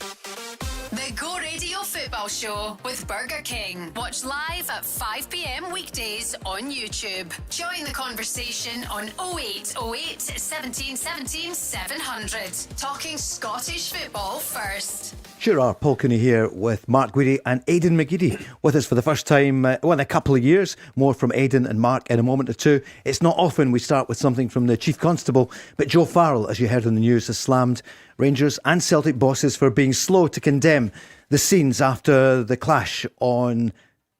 The Go Radio Football Show with Burger King. Watch live at 5 p.m. weekdays on YouTube. Join the conversation on 0808 17 17 700. Talking Scottish football first. Sure are. Paul Cooney here with Mark Guidi and Aiden McGeady with us for the first time in a couple of years. More from Aiden and Mark in a moment or two. It's not often we start with something from the Chief Constable, but Joe Farrell, as you heard in the news, has slammed Rangers and Celtic bosses for being slow to condemn the scenes after the clash on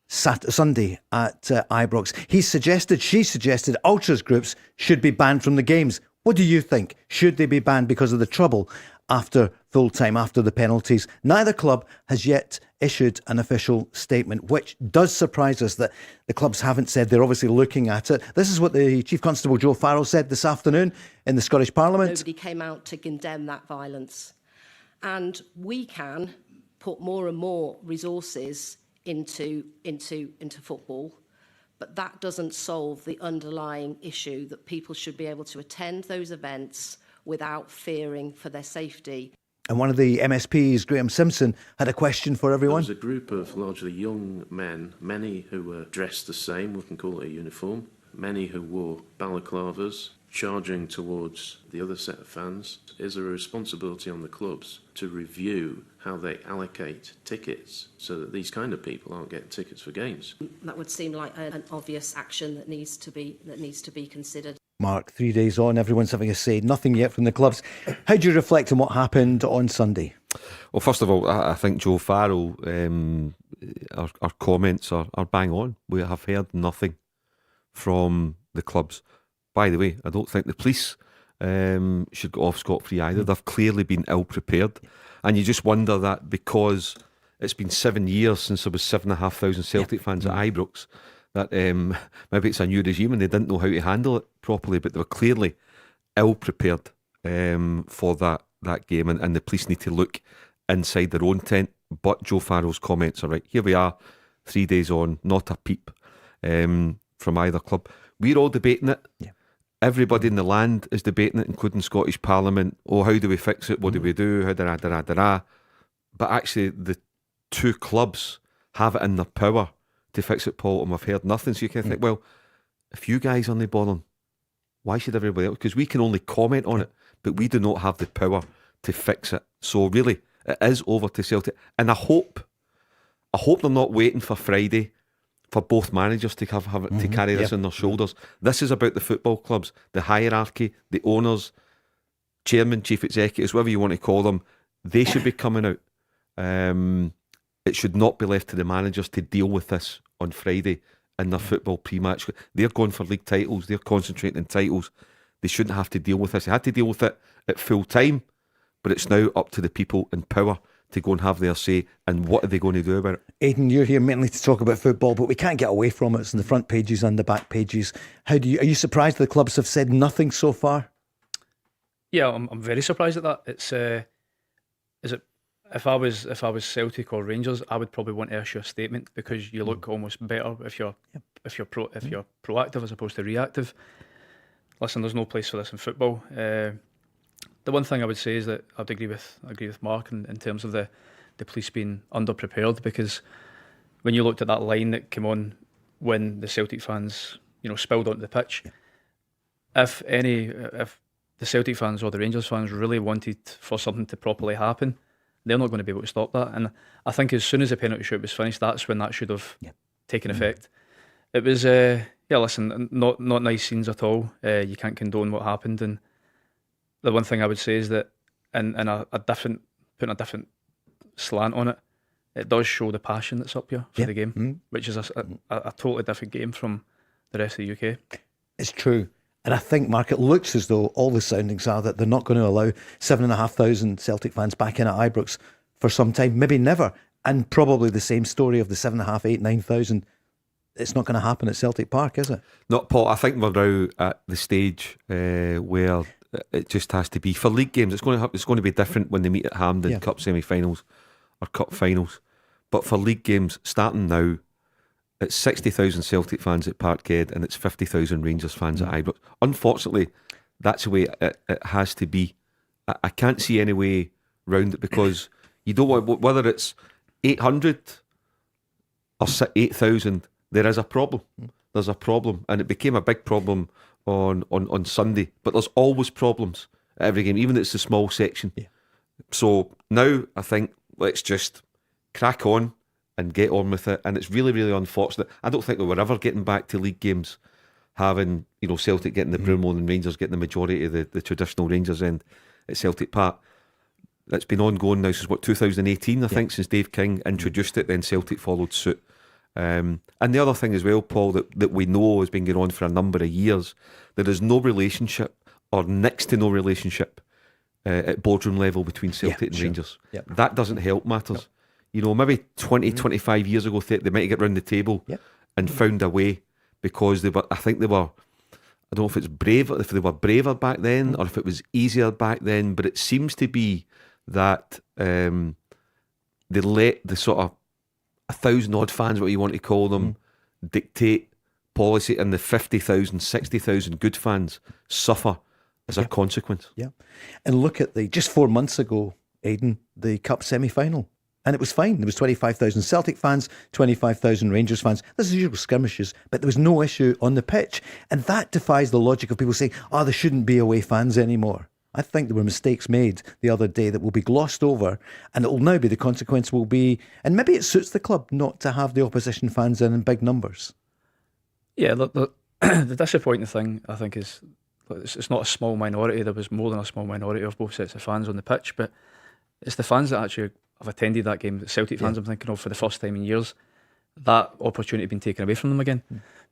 Sunday at Ibrox. She suggested ultras groups should be banned from the games. What do you think? Should they be banned because of the trouble after full time, after the penalties? Neither club has yet issued an official statement, which does surprise us that the clubs haven't said. They're obviously looking at it. This is what the Chief Constable Joe Farrell said this afternoon in the Scottish Parliament. Nobody came out to condemn that violence. And we can put more and more resources into football, but that doesn't solve the underlying issue that people should be able to attend those events without fearing for their safety. And one of the MSPs, Graham Simpson, had a question for everyone. There was a group of largely young men, many who were dressed the same, we can call it a uniform, many who wore balaclavas, charging towards the other set of fans. Is there a responsibility on the clubs to review how they allocate tickets so that these kind of people aren't getting tickets for games? That would seem like an obvious action that needs to be considered. Mark, 3 days on, everyone's having a say. Nothing yet from the clubs. How do you reflect on what happened on Sunday? Well, first of all, I think Joe Farrell, our comments are bang on. We have heard nothing from the clubs. By the way, I don't think the police should go off scot-free either. They've clearly been ill-prepared. And you just wonder that because it's been 7 years since there was 7,500 Celtic fans at Ibrox, that maybe it's a new regime and they didn't know how to handle it properly, but they were clearly ill-prepared for that game, and the police need to look inside their own tent. But Joe Farrell's comments are right. Here we are, 3 days on, not a peep from either club. We're all debating it. Yeah. Everybody in the land is debating it, including Scottish Parliament. Oh, how do we fix it? What do we do? But actually, the two clubs have it in their power to fix it, Paul, and we've heard nothing. So you can think, well, if you guys aren't bothering, why should everybody else? Because we can only comment on it, but we do not have the power to fix it. So really, it is over to Celtic. And I hope they're not waiting for Friday for both managers to have it, to carry this on their shoulders. This is about the football clubs, the hierarchy, the owners, chairman, chief executives, whatever you want to call them. They should be coming out. It should not be left to the managers to deal with this on Friday in their football pre-match. They're going for league titles. They're concentrating on titles. They shouldn't have to deal with this. They had to deal with it at full time, but it's now up to the people in power to go and have their say, and what are they going to do about it? Aidan, you're here mainly to talk about football, but we can't get away from it. It's in the front pages and the back pages. Are you surprised the clubs have said nothing so far? Yeah, I'm very surprised at that. It's if I was Celtic or Rangers, I would probably want to issue a statement, because you look almost better if you're proactive as opposed to reactive. Listen, there's no place for this in football. The one thing I would say is that I'd agree with Mark in terms of the police being underprepared, because when you looked at that line that came on when the Celtic fans spilled onto the pitch, if the Celtic fans or the Rangers fans really wanted for something to properly happen, they're not going to be able to stop that. And I think as soon as the penalty shoot was finished, that's when that should have taken effect. It was listen, not nice scenes at all. You can't condone what happened, and the one thing I would say is that in putting a different slant on it, it does show the passion that's up here for the game, which is a totally different game from the rest of the UK. It's true. And I think, Mark, it looks as though all the soundings are that they're not going to allow 7,500 Celtic fans back in at Ibrox for some time, maybe never. And probably the same story of the 7,500, 8,000, 9,000. It's not going to happen at Celtic Park, is it? No, Paul, I think we're now at the stage where it just has to be. For league games, it's going to be different when they meet at Hampden Cup semi-finals or Cup finals. But for league games, starting now, it's 60,000 Celtic fans at Parkhead and it's 50,000 Rangers fans at Ibrox. Unfortunately, that's the way it has to be. I can't see any way round it, because You don't want, whether it's 800 or 8,000, there is a problem. There's a problem, and it became a big problem on Sunday. But there's always problems at every game, even if it's the small section. Yeah. So now I think let's just crack on and get on with it. And it's really, really unfortunate. I don't think we were ever getting back to league games having, Celtic getting the Broomloan and Rangers getting the majority of the traditional Rangers end at Celtic Park. That's been ongoing now since 2018, I think, since Dave King introduced it. Then Celtic followed suit. And the other thing as well, Paul, that we know has been going on for a number of years, there is no relationship or next to no relationship at boardroom level between Celtic and Rangers. Yep. That doesn't help matters. Maybe 20, 25 years ago, they might get round the table and found a way, because I don't know if it's brave, if they were braver back then or if it was easier back then, but it seems to be that they let the sort of 1,000 odd fans, what you want to call them, dictate policy, and the 50,000, 60,000 good fans suffer as a consequence. Yeah. And look at just 4 months ago, Aiden, the Cup semi-final. And it was fine. There was 25,000 Celtic fans, 25,000 Rangers fans. This is usual skirmishes, but there was no issue on the pitch. And that defies the logic of people saying, there shouldn't be away fans anymore. I think there were mistakes made the other day that will be glossed over, and it will now be the consequence will be, and maybe it suits the club not to have the opposition fans in big numbers. Yeah, the disappointing thing, I think, is it's not a small minority. There was more than a small minority of both sets of fans on the pitch, but it's the fans that actually have attended that game, the Celtic fans I'm thinking of, for the first time in years. That opportunity been taken away from them again,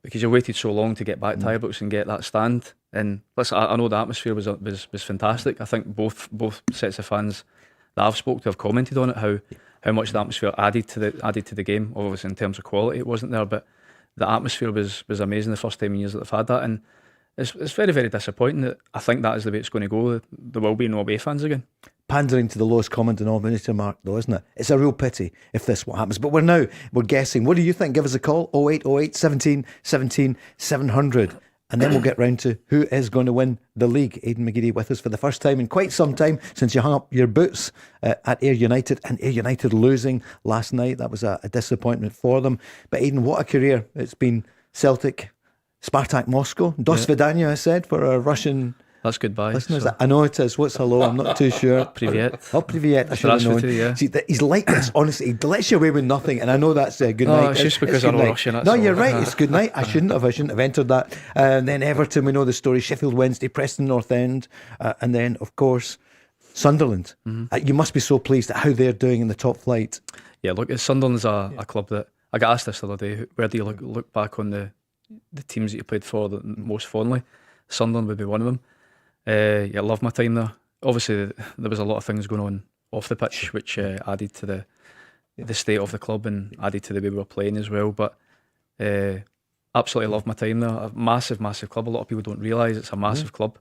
because you waited so long to get back to Ibrox and get that stand. And listen, I know the atmosphere was fantastic. I think both sets of fans that I've spoke to have commented on it, how much the atmosphere added to the game. Obviously, in terms of quality, it wasn't there, but the atmosphere was amazing the first time in years that they've had that. And it's very, very disappointing that I think that is the way it's going to go. There will be no away fans again. Pandering to the lowest common denominator, Mark, though, isn't it? It's a real pity if this what happens. But we're guessing. What do you think? Give us a call, 0808 17 17 700. And then we'll get round to who is going to win the league. Aiden McGeady with us for the first time in quite some time since you hung up your boots at Ayr United, and Ayr United losing last night. That was a disappointment for them. But Aiden, what a career it's been. Celtic, Spartak Moscow, Do Svidaniya, I said, for our Russian That's goodbye. listeners. I know it is. What's hello? I'm not too sure. Privyet. Oh, privyet. I should have known. Yeah. See, he's like this, honestly. He lets you away with nothing, and I know that's good night. It's just because I'm Russian. No, you're right. It's good night. I shouldn't have entered that. And then Everton, we know the story. Sheffield Wednesday, Preston North End, and then, of course, Sunderland. You must be so pleased at how they're doing in the top flight. Yeah, look, Sunderland's a club that I got asked this the other day. Where do you look back on the teams that you played for the most fondly? Sunderland would be one of them. I love my time there. Obviously, there was a lot of things going on off the pitch, which added to the state of the club and added to the way we were playing as well. But absolutely love my time there. A massive, massive club. A lot of people don't realise it's a massive club.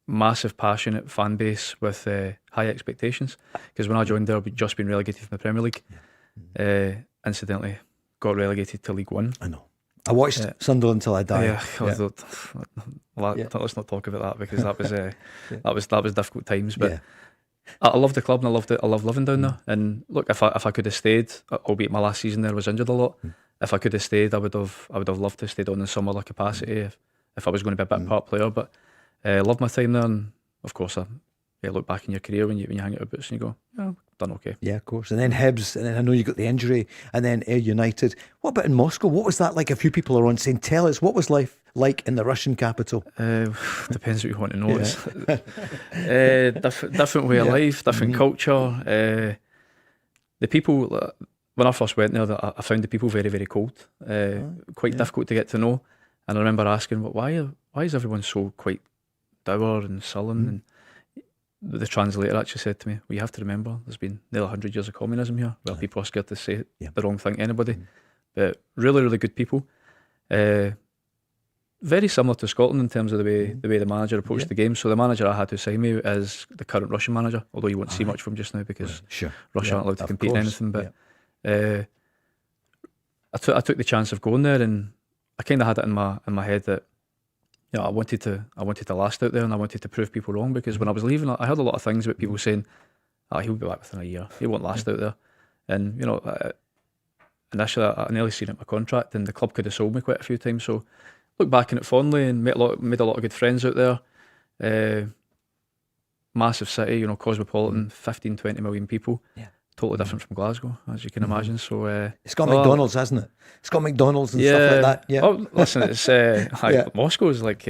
Massive, passionate fan base with high expectations. Because when I joined there, we'd just been relegated from the Premier League. Incidentally, got relegated to League One. I know. I watched Sunderland until I died. Let's not talk about that, because that was difficult times. But I love the club, and I love living down there. And look, if I could have stayed, albeit my last season there was injured a lot, if I could have stayed, I would have loved to have stayed on in some other capacity if I was going to be a bit part player. But love my time there, and of course I look back in your career when you hang out your boots and you go, done okay. Yeah, of course. And then Hibs, and then I know you got the injury, and then Ayr United. What about in Moscow? What was that like? A few people are on saying, tell us, what was life like in the Russian capital? Depends what you want to know. Different way of life, different culture. The people, when I first went there, I found the people very, very cold, quite difficult to get to know. And I remember asking, why is everyone so quite dour and sullen? And the translator actually said to me, well, you have to remember there's been nearly 100 years of communism here, where people are scared to say the wrong thing to anybody. But really, really good people. Very similar to Scotland in terms of the way the manager approached the game. So the manager I had to sign me is the current Russian manager, although you won't see much from just now because Russia aren't allowed to compete in anything. But I took the chance of going there, and I kind of had it in my head that I wanted to last out there, and I wanted to prove people wrong, because when I was leaving, I heard a lot of things about people saying he'll be back within a year. He won't last out there. And, you know, initially I nearly seen it in my contract, and the club could have sold me quite a few times. So look back on it fondly, and made a lot of good friends out there. Massive city, you know, cosmopolitan, 15, 20 million people. Yeah. Totally different from Glasgow, as you can imagine. So it's got McDonald's, hasn't it? It's got McDonald's and stuff like that. Yeah. Oh, listen, it's Moscow's like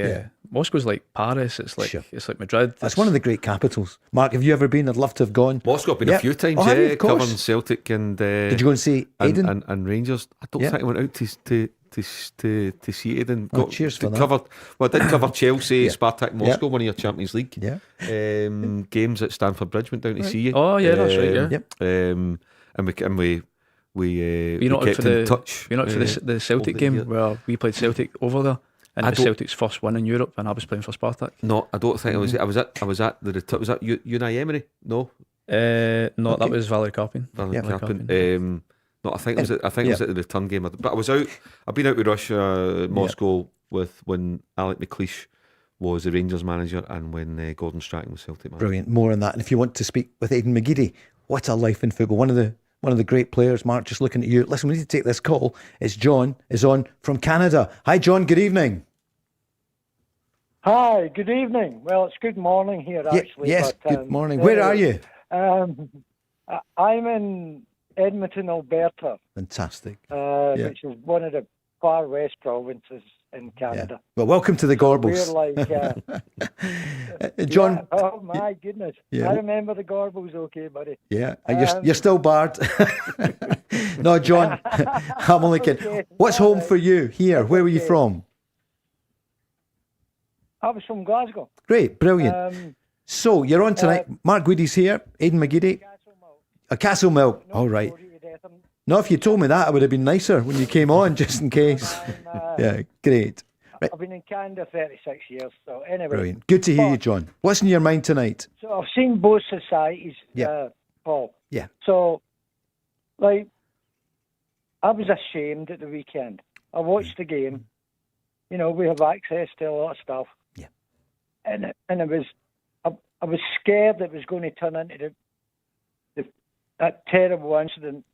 Moscow's like Paris. It's like it's like Madrid. That's one of the great capitals. Mark, have you ever been? I'd love to have gone. Moscow, I've been a few times. Oh, of course. Covering Celtic and. Did you go and see Aiden and Rangers? I don't think I went out to see Aiden. Cheers for that. I did cover Chelsea, Spartak Moscow, one of your Champions League. Yeah. Games at Stamford Bridge. Went down to see you. Oh yeah, that's right. Yeah. Yep. And we not kept for in touch. You're not for the Celtic game where we played Celtic over there, and it was Celtic's first win in Europe, and I was playing for Spartak. No, I don't think I was. I was at the. Was that Unai Emery? No. No, that was Valerie Carpin. No, I think it was. I think it was at the return game. But I was out. I've been out with Russia, Moscow, with when Alec McLeish was the Rangers manager, and when Gordon Strachan was Celtic manager. Brilliant. More on that. And if you want to speak with Aiden McGeady, what a life in football. One of the great players. Mark, just looking at you. Listen, we need to take this call. It's John is on from Canada. Hi, John. Good evening. Hi. Good evening. Well, it's good morning here actually. Yes. Good morning. Where are you? I'm in Edmonton, Alberta. Fantastic. Which is one of the far west provinces in Canada. Yeah. Well, welcome to the Gorbals. We're like, John. Oh my goodness! I remember the Gorbals. Okay, buddy. Yeah, you're still barred. No, John. I'm only kidding. Okay. What's home for you here? Where were you from? I was from Glasgow. Great, brilliant. So you're on tonight. Mark Guidi's here. Aiden McGeady. Castle Milk. All right. No, if you told me that, I would have been nicer when you came on, just in case. Yeah, great. Right. I've been in Canada 36 years, so anyway. Brilliant. Good to hear you, John. What's in your mind tonight? So I've seen both societies, Paul. Yeah. So, like, I was ashamed at the weekend. I watched the game. You know, we have access to a lot of stuff. Yeah. And I was scared it was going to turn into that terrible incident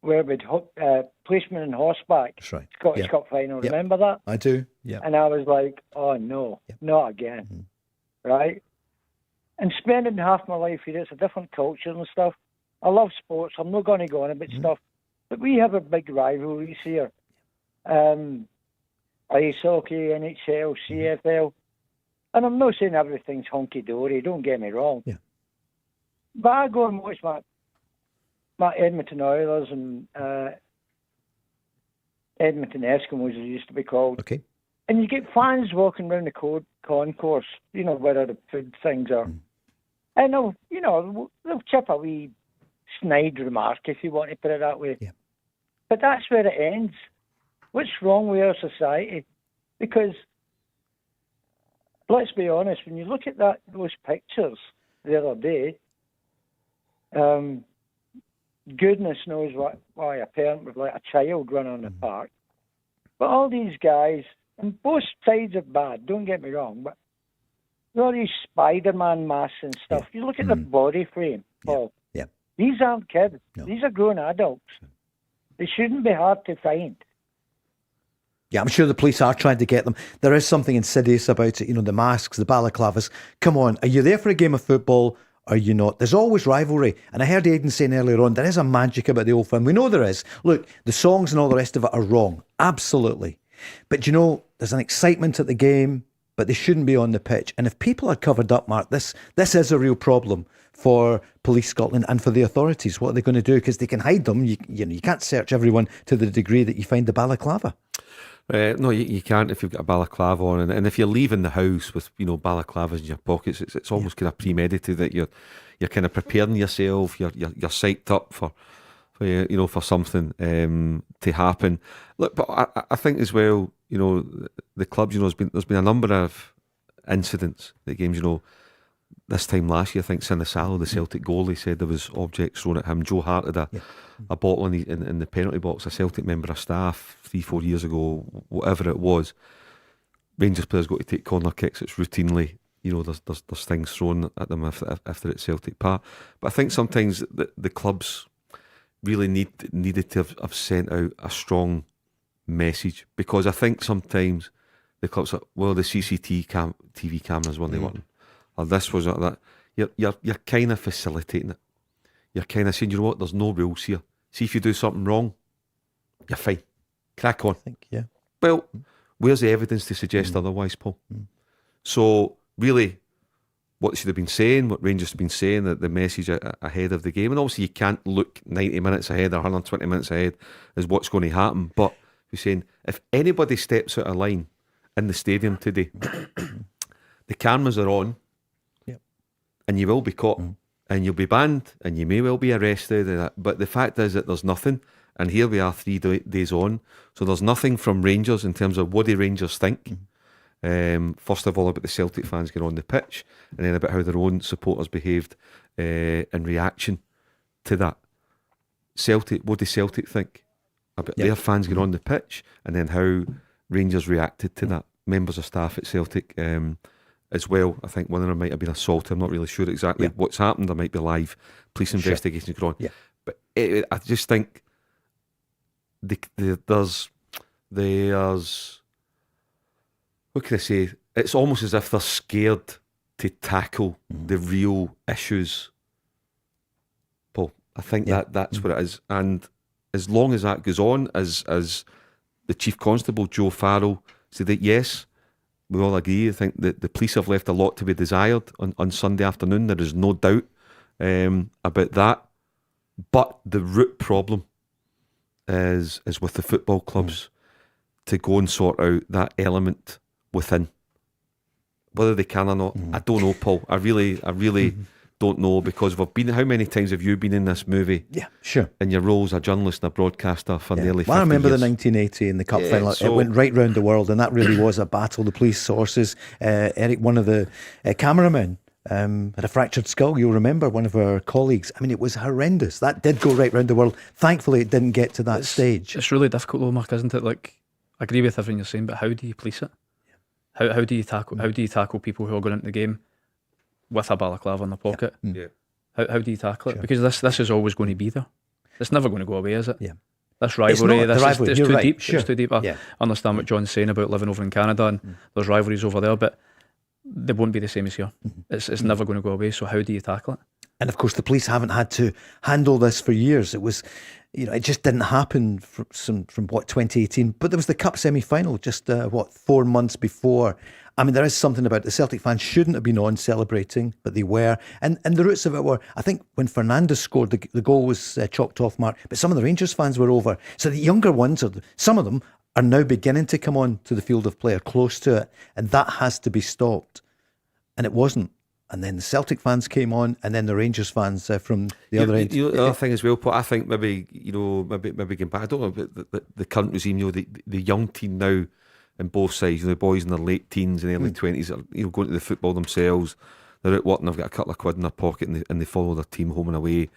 where we'd policeman and horseback. That's right. Scottish Cup final. Remember that? I do. Yeah. And I was like, oh no, not again. Right? And spending half my life here, it's a different culture and stuff. I love sports. I'm not going to go on about stuff. But we have a big rivalries here. Ice hockey, NHL, CFL. And I'm not saying everything's hunky-dory, don't get me wrong. Yeah. But I go and watch my Edmonton Oilers and Edmonton Eskimos, as it used to be called. Okay. And you get fans walking around the concourse, you know, where the food things are. And they'll chip a wee snide remark, if you want to put it that way. Yeah. But that's where it ends. What's wrong with our society? Because, let's be honest, when you look at those pictures the other day, goodness knows why a parent would let a child run on the park. But all these guys, and both sides are bad, don't get me wrong, but all these Spider-Man masks and stuff, you look at the body frame, Paul. Yeah. These aren't kids. No. These are grown adults. They shouldn't be hard to find. Yeah, I'm sure the police are trying to get them. There is something insidious about it, you know, the masks, the balaclavas. Come on, are you there for a game of football? Are you not? There's always rivalry. And I heard Aiden saying earlier on, there is a magic about the old firm. We know there is. Look, the songs and all the rest of it are wrong. Absolutely. But you know, there's an excitement at the game, but they shouldn't be on the pitch. And if people are covered up, Mark, this is a real problem for Police Scotland and for the authorities. What are they going to do? Because they can hide them. You know, you can't search everyone to the degree that you find the balaclava. No, you can't if you've got a balaclava on, and if you're leaving the house with, you know, balaclavas in your pockets, it's almost kind of premeditated that you're kind of preparing yourself. You're psyched up for you know, for something to happen. Look, but I think as well, you know, the clubs, you know, there's been a number of incidents at games. You know, this time last year, I think Sinisalo, the Celtic goalie, said there was objects thrown at him. Joe Hart had a bottle in the penalty box. A Celtic member of staff 3-4 years ago, whatever it was. Rangers players got to take corner kicks. It's routinely, there's things thrown at them if they're at Celtic Park. But I think sometimes the clubs really needed to have sent out a strong message, because I think sometimes the clubs are, well, the TV cameras weren't working, or this was or that. You're kind of facilitating it. You're kind of saying, you know what, there's no rules here. See, if you do something wrong, you're fine. Crack on. Well, where's the evidence to suggest otherwise, Paul? So really, what they should have been saying, what Rangers have been saying, that the message ahead of the game, and obviously you can't look 90 minutes ahead or 120 minutes ahead as what's going to happen, but you're saying, if anybody steps out of line in the stadium today, the cameras are on, and you will be caught, and you'll be banned, and you may well be arrested, but the fact is that there's nothing, and here we are 3 days on, so there's nothing from Rangers in terms of what do Rangers think. First of all, about the Celtic fans getting on the pitch, and then about how their own supporters behaved in reaction to that. Celtic, what do Celtic think about their fans getting on the pitch, and then how Rangers reacted to that? Members of staff at Celtic as well. I think one of them might have been assaulted. I'm not really sure exactly what's happened. There might be live police investigations going on. But I just think there's what can I say? It's almost as if they're scared to tackle the real issues, Paul. I think that's what it is. And as long as that goes on, as the Chief Constable, Joe Farrell, said that, yes, we all agree. I think that the police have left a lot to be desired on Sunday afternoon. There is no doubt about that. But the root problem is with the football clubs to go and sort out that element within. Whether they can or not, I don't know, Paul. I really don't know, because we've been. How many times have you been in this movie? Yeah, sure. In your role as a journalist and a broadcaster for nearly 50 years. I remember the 1980 in the Cup final. It went right round the world, and that really was a battle. The police sources. Eric, one of the cameramen, had a fractured skull. You'll remember, one of our colleagues. I mean, it was horrendous. That did go right round the world. Thankfully, it didn't get to that stage. It's really difficult, though, Mark, isn't it? Like, I agree with everything you're saying, but how do you police it? How do you tackle people who are going into the game with a balaclava in their pocket? How do you tackle it? Because this is always going to be there. It's never going to go away, is it? This rivalry, it's too deep. Sure. It's too deep. I understand what John's saying about living over in Canada, and there's rivalries over there, but they won't be the same as here. It's never going to go away. So how do you tackle it? And of course, the police haven't had to handle this for years. It was, it just didn't happen from 2018. But there was the Cup semi-final just 4 months before. I mean, there is something about the Celtic fans shouldn't have been on celebrating, but they were. And the roots of it were, I think, when Fernandes scored, the goal was chalked off, Mark. But some of the Rangers fans were over. So the younger ones, some of them, are now beginning to come on to the field of play, or close to it. And that has to be stopped. And it wasn't. And then the Celtic fans came on, and then the Rangers fans from the other end. The other thing as well, Paul, I think maybe getting back, I don't know about the current regime, the young team now on both sides, the boys in their late teens and early 20s are going to the football themselves. They're out working, they've got a couple of quid in their pocket, and they follow their team home and away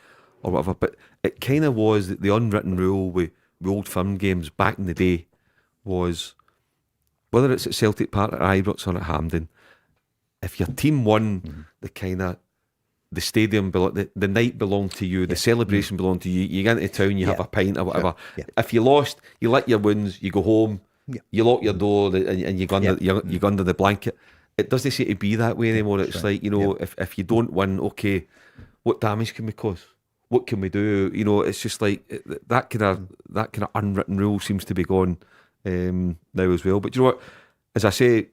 or whatever. But it kind of was the unwritten rule with old firm games back in the day was, whether it's at Celtic Park, at Ibrox or at Hampden, if your team won, the stadium, the night belonged to you, the celebration belonged to you. You get into town, you have a pint or whatever. If you lost, you lick your wounds, you go home, you lock your door, and you go under the blanket. It doesn't seem to be that way anymore. It's like, if you don't win, okay, what damage can we cause? What can we do? It's just like that kind of unwritten rule seems to be gone now as well. But you know what? As I say,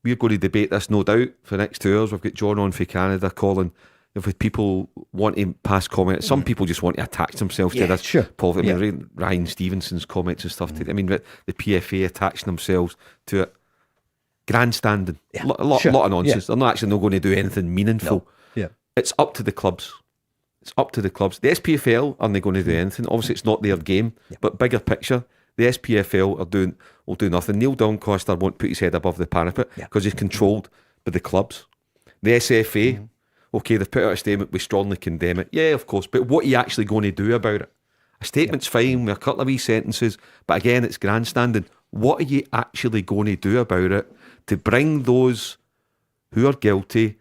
we're going to debate this, no doubt, for the next 2 hours. We've got John on for Canada, Colin. If people want to pass comments, some people just want to attach themselves to this. Sure. Paul, I mean, Ryan Stevenson's comments and stuff. I mean, the PFA attaching themselves to it. Grandstanding. A lot of nonsense. They're not going to do anything meaningful. No. It's up to the clubs. The SPFL aren't going to do anything. Obviously, it's not their game, but bigger picture, the SPFL will do nothing. Neil Doncaster won't put his head above the parapet because he's controlled by the clubs. The SFA, okay, they've put out a statement, we strongly condemn it. Yeah, of course, but what are you actually going to do about it? A statement's fine with a couple of wee sentences, but again, it's grandstanding. What are you actually going to do about it to bring those who are guilty,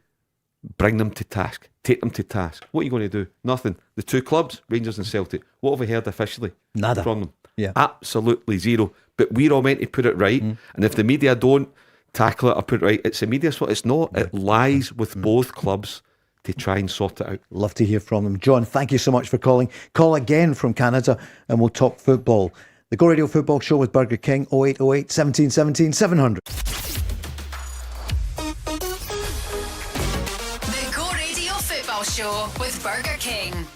bring them to task, take them to task. What are you going to do? Nothing. The two clubs, Rangers and Celtic, what have we heard officially Nada from them? Yeah. Absolutely zero. But we're all meant to put it right. And if the media don't tackle it or put it right, it's the media's fault. It's not. It lies with both clubs to try and sort it out. Love to hear from them. John, thank you so much for calling. Call again from Canada and we'll talk football. The Go Radio Football Show with Burger King, 0808 17 17 700. The Go Radio Football Show with Burger King.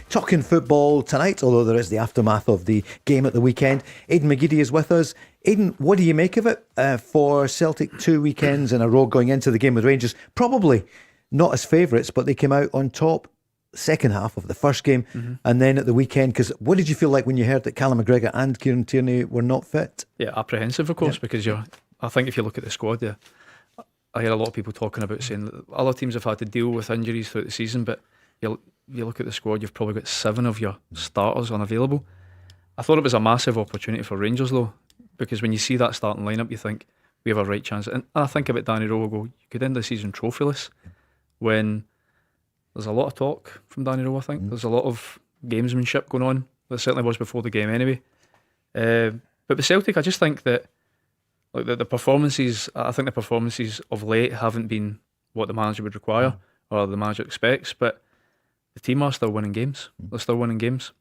Talking football tonight, although there is the aftermath of the game at the weekend. Aiden McGeady is with us. Aiden, what do you make of it for Celtic 2 weekends in a row going into the game with Rangers? Probably not as favourites, but they came out on top second half of the first game and then at the weekend. Because what did you feel like when you heard that Callum McGregor and Kieran Tierney were not fit? Yeah, apprehensive, of course, because I think if you look at the squad there, I hear a lot of people talking about saying that other teams have had to deal with injuries throughout the season, but you look at the squad, you've probably got 7 of your starters unavailable. I thought it was a massive opportunity for Rangers though, because when you see that starting lineup, you think we have a right chance. And I think about Danny Röhl, you could end the season trophyless when there's a lot of talk from Danny Röhl. I think there's a lot of gamesmanship going on. There certainly was before the game anyway. But with Celtic, I just think that like the performances, I think the performances of late haven't been what the manager would require or the manager expects, but the team are still winning games. They're still winning games.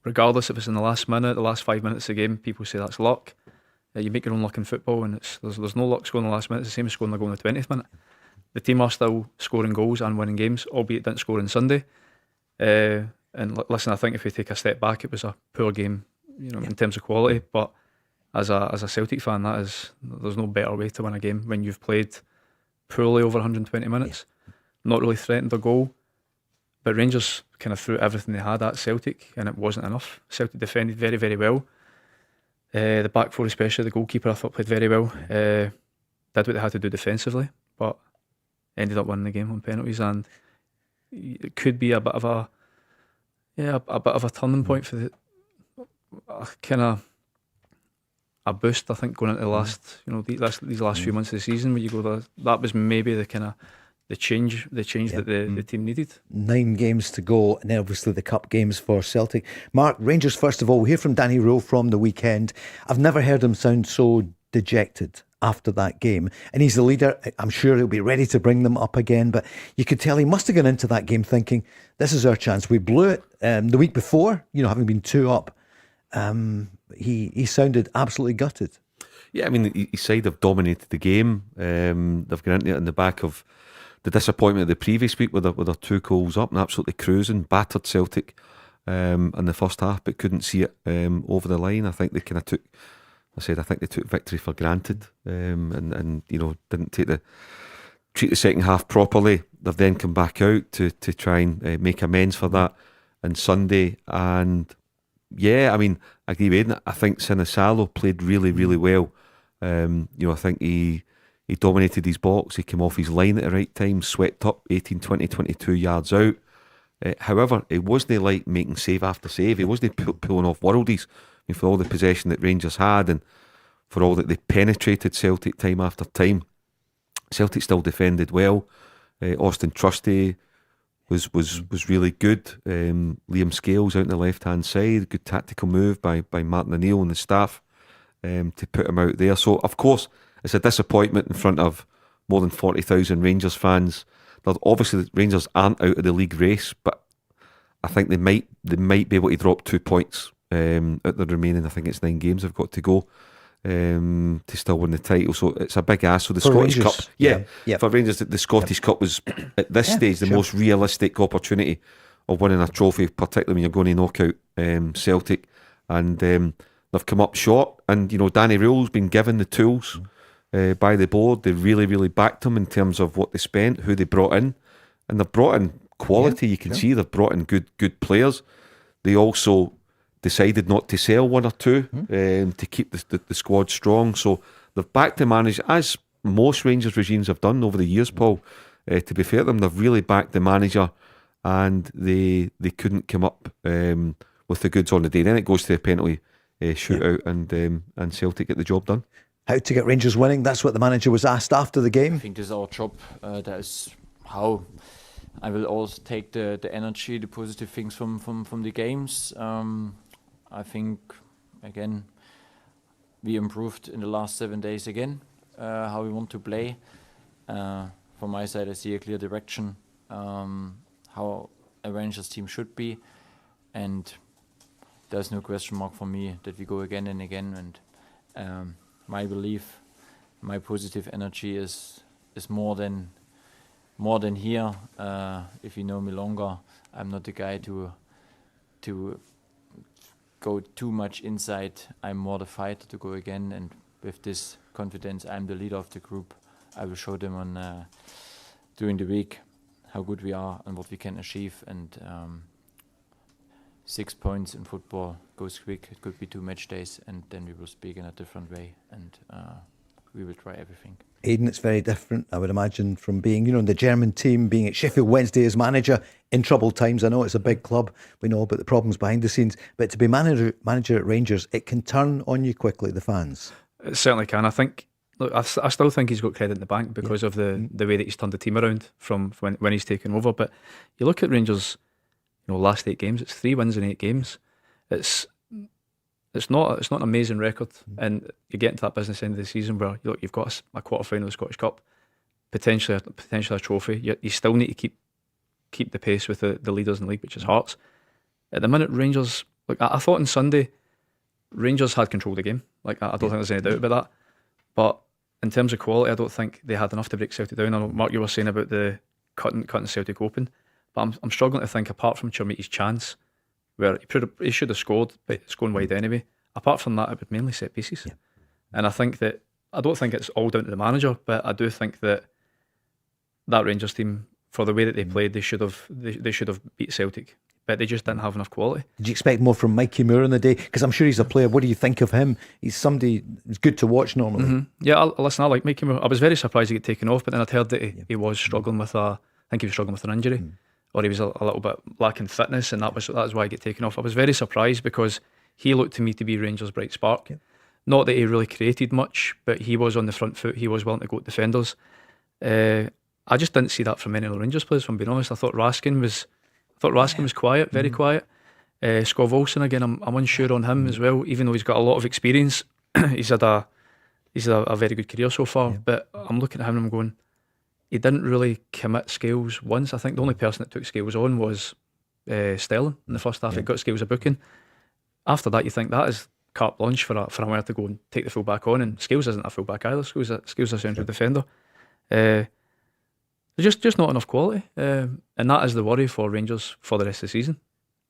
Regardless if it's in the last minute, the last 5 minutes of the game, people say that's luck. You make your own luck in football, and there's no luck scoring in the last minute. It's the same as scoring a goal in the 20th minute. The team are still scoring goals and winning games, albeit didn't score on Sunday. Listen, I think if we take a step back, it was a poor game, in terms of quality. But as a Celtic fan, there's no better way to win a game when you've played poorly over 120 minutes, not really threatened a goal. But Rangers kind of threw everything they had at Celtic, and it wasn't enough. Celtic defended very, very well. The back four, especially the goalkeeper, I thought played very well. Did what they had to do defensively, but ended up winning the game on penalties, and it could be a bit of a turning point for a boost. I think going into the last, these last few months of the season, where you go, that was maybe the change that the team needed. 9 games to go, and then obviously the cup games for Celtic. Mark, Rangers first of all. We'll hear from Danny Röhl from the weekend. I've never heard him sound so dejected after that game, and he's the leader. I'm sure he'll be ready to bring them up again, but you could tell he must have gone into that game thinking, this is our chance. We blew it the week before, having been 2 up. He sounded absolutely gutted. Yeah, I mean, his side have dominated the game. They've gone into it in the back of the disappointment of the previous week with their 2 goals up and absolutely cruising, battered Celtic in the first half, but couldn't see it over the line. I think they kind of took victory for granted, and didn't treat the second half properly. They've then come back out to try and make amends for that on Sunday. And yeah, I mean, I agree with Aiden. I think Sinisalo played really, really well. I think he dominated his box. He came off his line at the right time, swept up 18, 20, 22 yards out. However, it wasn't like making save after save. He wasn't pulling off worldies. For all the possession that Rangers had and for all that they penetrated Celtic time after time, Celtic still defended well. Austin Trusty was really good. Liam Scales out on the left hand side, good tactical move by Martin O'Neill and the staff to put him out there. So of course it's a disappointment in front of more than 40,000 Rangers fans. Obviously Rangers aren't out of the league race, but I think they might be able to drop 2 points at the remaining, I think it's 9 games they've got to go to still win the title. So it's a big ask. So the for Scottish Rangers, Cup, for Rangers, the Scottish Cup was at this stage the most realistic opportunity of winning a trophy, particularly when you're going to knock out Celtic, and they've come up short. And Danny Röhl's been given the tools by the board. They really, really backed him in terms of what they spent, who they brought in, and they've brought in quality. You can see they've brought in good players. They also decided not to sell 1 or 2 to keep the squad strong. So they've backed the manager, as most Rangers regimes have done over the years, Paul. To be fair to them, they've really backed the manager, and they couldn't come up with the goods on the day. Then it goes to a penalty shootout, and Celtic get the job done. How to get Rangers winning? That's what the manager was asked after the game. I think this is our job. That is how I will also take the energy, the positive things from the games. I think, again, we improved in the last 7 days again, how we want to play. From my side, I see a clear direction, how a Rangers team should be. And there's no question mark for me that we go again and again. And my belief, my positive energy is more than here. If you know me longer, I'm not the guy to go too much inside. I'm more the fighter to go again. And with this confidence, I'm the leader of the group. I will show them on during the week how good we are and what we can achieve. And 6 points in football goes quick. It could be 2 match days, and then we will speak in a different way, and we will try everything. Aiden, it's very different, I would imagine, from being, in the German team, being at Sheffield Wednesday as manager in troubled times. I know it's a big club. We know about the problems behind the scenes, but to be manager at Rangers, it can turn on you quickly, the fans. It certainly can. I think. Look, I still think he's got credit in the bank because of the way that he's turned the team around from when he's taken over. But you look at Rangers, last 8 games, it's 3 wins in 8 games. It's not an amazing record, and you get into that business end of the season where you've got a quarter final of the Scottish Cup, potentially a trophy. You still need to keep the pace with the leaders in the league, which is Hearts. At the minute, Rangers, I thought on Sunday, Rangers had control of the game. I don't think there's any doubt about that. But in terms of quality, I don't think they had enough to break Celtic down. I know, Mark, you were saying about the cutting Celtic open, but I'm struggling to think, apart from Chermiti's chance, where he should have scored, but it's going wide anyway. Apart from that, it would mainly set pieces. Yeah. And I don't think it's all down to the manager, but I do think that Rangers team, for the way that they played, they should have beat Celtic, but they just didn't have enough quality. Did you expect more from Mikey Moore on the day? Because I'm sure he's a player. What do you think of him? He's somebody who's good to watch normally. Mm-hmm. Yeah, I like Mikey Moore. I was very surprised he got taken off, but then I'd heard that he was struggling with an injury, or he was a little bit lacking fitness, and that was why he got taken off. I was very surprised because he looked to me to be Rangers' bright spark. Yeah. Not that he really created much, but he was on the front foot. He was willing to go at defenders. I just didn't see that from many of the Rangers players, if I'm being honest. I thought Raskin was quiet, very quiet. Scott Olsen, again, I'm unsure on him as well, even though he's got a lot of experience. he's had a very good career so far, but I'm looking at him and I'm going, he didn't really commit Scales once. I think the only person that took Scales on was Sterling in the first half. It got Scales a booking. After that, you think that is carte blanche for a winger to go and take the full back on, and Scales isn't a full back either. Scales is a central defender. Just not enough quality, and that is the worry for Rangers for the rest of the season.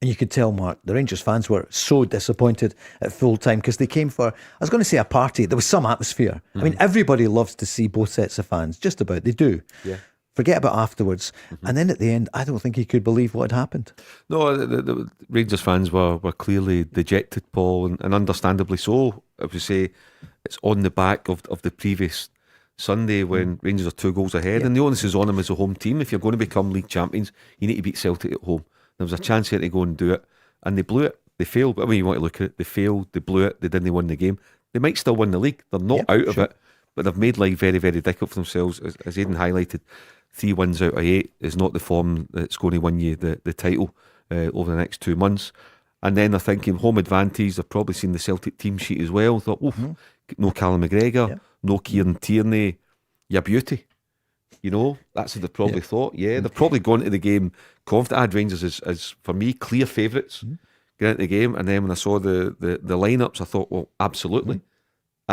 And you could tell, Mark, the Rangers fans were so disappointed at full time because they came for, I was going to say, a party. There was some atmosphere. I mean, everybody loves to see both sets of fans, just about. They do. Yeah. Forget about afterwards. And then at the end, I don't think he could believe what had happened. No, the Rangers fans were clearly dejected, Paul, and understandably so. I would say it's on the back of the previous Sunday when Rangers are 2 goals ahead, and the onus is on them as a home team. If you're going to become league champions, you need to beat Celtic at home. There was a chance here to go and do it, and they blew it. They failed. But I mean, you want to look at it, they failed, they blew it, they didn't win the game. They might still win the league. They're not out of it, but they've made life very, very difficult for themselves. As Aidan highlighted, 3 wins out of 8 is not the form that's going to win you the title over the next 2 months. And then they're thinking home advantage. They've probably seen the Celtic team sheet as well. Thought, no Callum McGregor, no Kieran Tierney, you beauty. That's what they've probably thought. Yeah, they've probably gone to the game confident. I had Rangers as for me, clear favourites get into the game. And then when I saw the lineups, I thought, well, absolutely.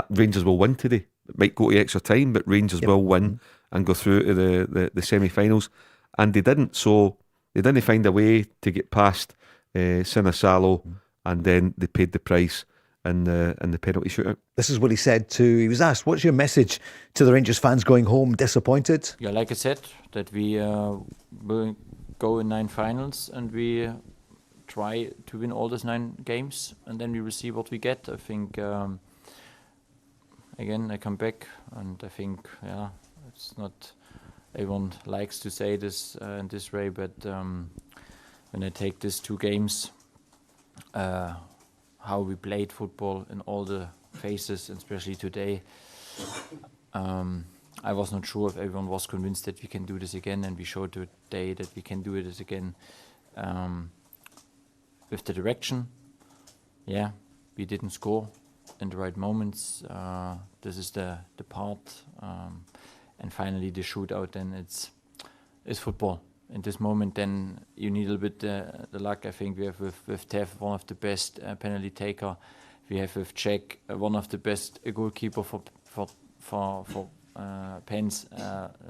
Rangers will win today. It might go to extra time, but Rangers will win and go through to the semi-finals. And they didn't. So they didn't find a way to get past Sinisalo, and then they paid the price in the penalty shootout. This is what he said he was asked, what's your message to the Rangers fans going home disappointed? Yeah, like I said, that we will go in 9 finals and we try to win all those 9 games, and then we will see what we get. I think, again, I come back and I think, it's not, everyone likes to say this in this way, but when I take these 2 games, how we played football in all the phases, especially today, I was not sure if everyone was convinced that we can do this again, and we showed today that we can do it again with the direction. Yeah, we didn't score in the right moments. This is the part. And finally the shootout, then it's football. In this moment, then you need a little bit the luck. I think we have with Tev, one of the best penalty taker. We have with Czech, one of the best goalkeeper for pens.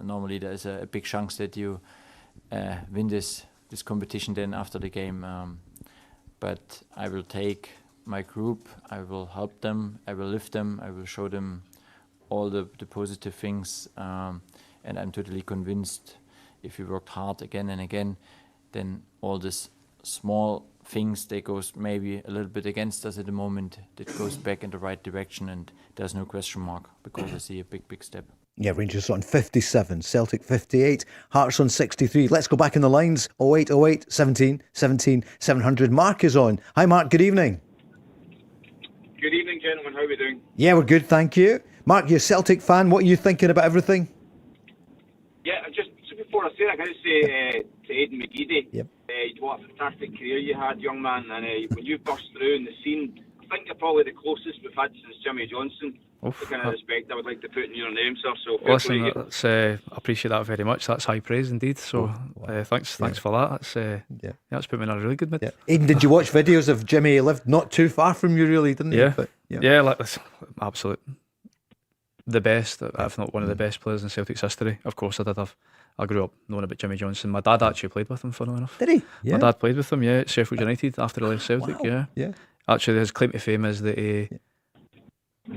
Normally there is a big chance that you win this competition then after the game. But I will take my group, I will help them, I will lift them, I will show them all the positive things, and I'm totally convinced if we worked hard again and again, then all these small things that goes maybe a little bit against us at the moment, that goes back in the right direction, and there's no question mark, because I see a big step. Yeah, Rangers on 57, Celtic 58, Hearts on 63. Let's go back in the lines. 0808 17 17 700. Mark is on. Hi Mark, good evening. Good evening, gentlemen. How are we doing? Yeah, we're good, thank you. Mark, you're a Celtic fan. What are you thinking about everything? Yeah, just before I say that, I got to say to Aiden McGeady, Yep. What a fantastic career you had, young man. And when you burst through in the scene, I think you're probably the closest we've had since Jimmy Johnstone. The kind of respect I would like to put in your name, sir. So Listen, I appreciate that very much. That's high praise indeed. So thanks for that. That's put me in a really good mood. Yeah. Aiden, did you watch videos of Jimmy? He lived not too far from you, really, didn't he? Yeah, But, like this, absolute the best, if not one of the best players in Celtic's history. Of course, I grew up knowing about Jimmy Johnstone. My dad actually played with him, funnily enough. Did he? Yeah. My dad played with him, at Sheffield United after he left Celtic. Wow. Yeah. Actually, his claim to fame is that he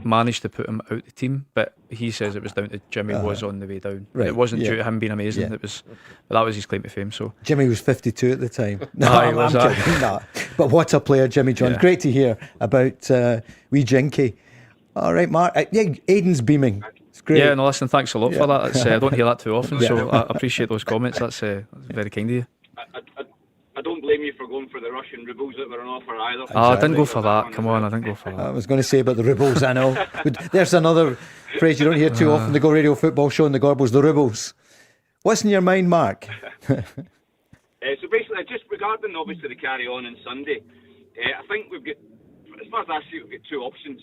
managed to put him out the team, but he says it was down to Jimmy was on the way down. Right. It wasn't due to him being amazing. Yeah. It was, but that was his claim to fame. So Jimmy was 52 at the time. No, Aye, I'm was kidding. No. But what a player, Jimmy John. Yeah. Great to hear about wee Jinky. All right, Mark. Aiden's beaming. It's great. yeah, no, listen, thanks a lot Yeah. for that. I don't hear that too often, Yeah. so I appreciate those comments. That's very kind of you. I don't blame you for going for the Russian rubles that were on offer either. I didn't go for that. Come on, I didn't go for I that. was going to say about the rubles, I know. But there's another phrase you don't hear too often. The Go Radio Football Show and the Gorbals, the rubles. What's in your mind, Mark? So basically, just regarding obviously the carry on Sunday, I think we've got, as far as I see it, we've got two options.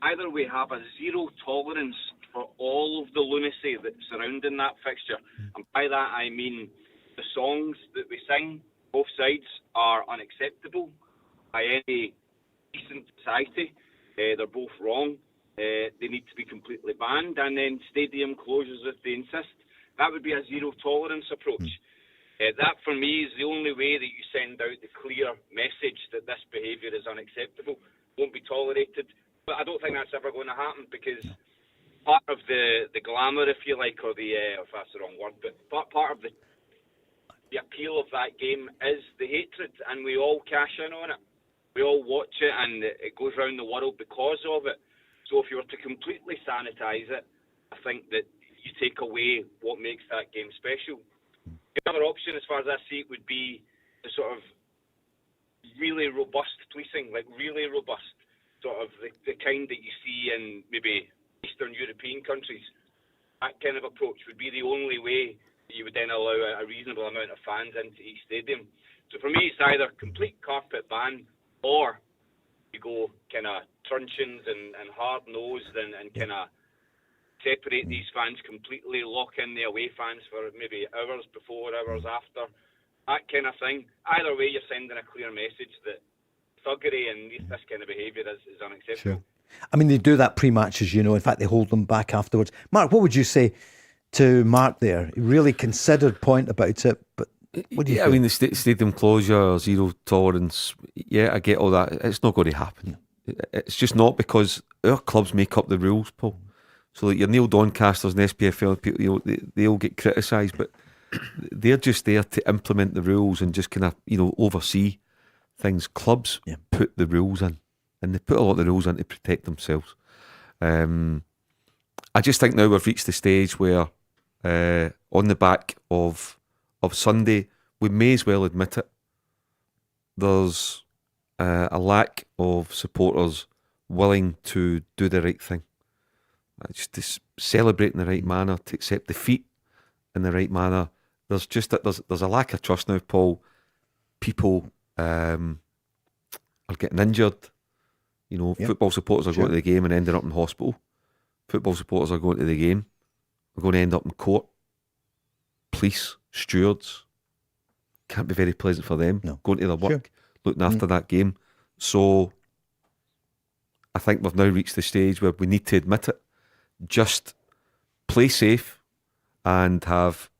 Either we have a zero tolerance for all of the lunacy that's surrounding that fixture, and by that I mean the songs that we sing, both sides, are unacceptable by any decent society. They're both wrong. They need to be completely banned, and then stadium closures if they insist. That would be a zero tolerance approach. That for me is the only way that you send out the clear message that this behaviour is unacceptable, won't be tolerated. But I don't think that's ever going to happen, because part of the glamour, if you like, or the if that's the wrong word, but part of the appeal of that game is the hatred, and we all cash in on it. We all watch it, and it goes around the world because of it. So if you were to completely sanitise it, I think that you take away what makes that game special. The other option, as far as I see it, would be the sort of really robust policing, like really robust, sort of the kind that you see in maybe Eastern European countries. That kind of approach would be the only way that you would then allow a reasonable amount of fans into each stadium. So for me, it's either complete carpet ban, or you go kind of truncheons and hard-nosed and kind of separate these fans completely, lock in the away fans for maybe hours before, hours after, that kind of thing. Either way, you're sending a clear message that thuggery and this kind of behaviour is unacceptable. Sure. I mean, they do that pre-match, as you know. In fact, they hold them back afterwards. Mark, what would you say to Mark there? Really considered point about it, but what do you think? I mean, the stadium closure, zero tolerance, yeah, I get all that. It's not going to happen. It's just not, because our clubs make up the rules, Paul. So like your Neil Doncasters and SPFL people, they all get criticised, but they're just there to implement the rules and just kind of, oversee things. Clubs put the rules in, and they put a lot of the rules in to protect themselves. I just think now we've reached the stage where on the back of Sunday, we may as well admit it, there's a lack of supporters willing to do the right thing. just to celebrate in the right manner, to accept defeat in the right manner. There's just there's a lack of trust now, Paul. People are getting injured. You know, football supporters are going to the game and ending up in hospital. Football supporters are going to the game, are going to end up in court. Police, stewards, can't be very pleasant for them. No. Going to their work, looking after that game. So I think we've now reached the stage where we need to admit it. Just play safe and have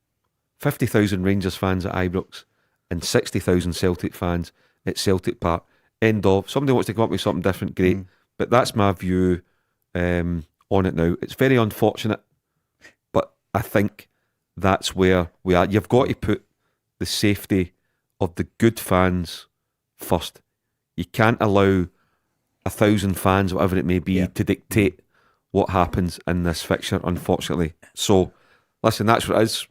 50,000 Rangers fans at Ibrox and 60,000 Celtic fans at Celtic Park. End of. Somebody wants to come up with something different, great. But that's my view on it now. It's very unfortunate, but I think that's where we are. You've got to put the safety of the good fans first. You can't allow 1,000 fans, whatever it may be, to dictate what happens in this fixture, unfortunately. So, listen, that's what it is.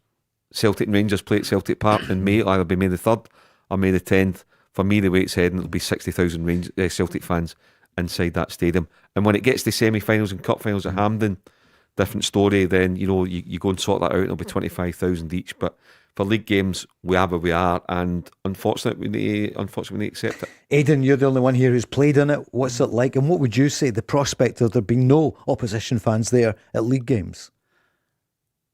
Celtic and Rangers play at Celtic Park in May. It'll either be May the 3rd or May the 10th. For me, the way it's heading, it'll be 60,000 Celtic fans inside that stadium. And when it gets to semi-finals and cup finals at Hampden, different story. Then, you know, you go and sort that out, it'll be 25,000 each. But for league games, we are where we are, and unfortunately, we need to accept it. Aidan, you're the only one here who's played in it. What's it like? And what would you say the prospect of there being no opposition fans there at league games?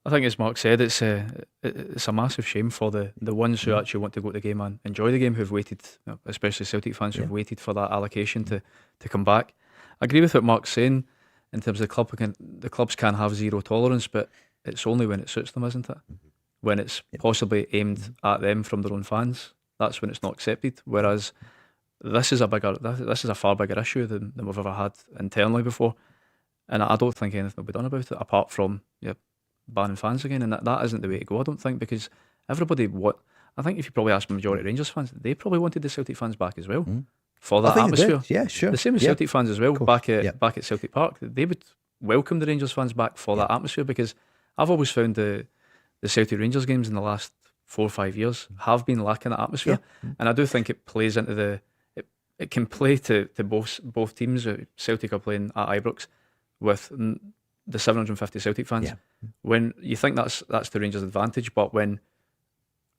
I think, as Mark said, it's a massive shame for the ones who actually want to go to the game and enjoy the game, who've waited, especially Celtic fans who've waited for that allocation to come back. I agree with what Mark's saying in terms of the clubs can have zero tolerance, but it's only when it suits them, isn't it? When it's possibly aimed at them from their own fans, that's when it's not accepted. Whereas this is a far bigger issue than we've ever had internally before, and I don't think anything will be done about it apart from banning fans again, and that isn't the way to go, I don't think, because everybody I think if you probably ask the majority of Rangers fans, they probably wanted the Celtic fans back as well for that atmosphere. Yeah, sure. The same as Celtic fans as well, back at Celtic Park. They would welcome the Rangers fans back for that atmosphere, because I've always found the Celtic Rangers games in the last 4 or 5 years have been lacking that atmosphere, and I do think it plays into it can play to both teams. Celtic are playing at Ibrox with the 750 Celtic fans. When you think that's the Rangers' advantage, but when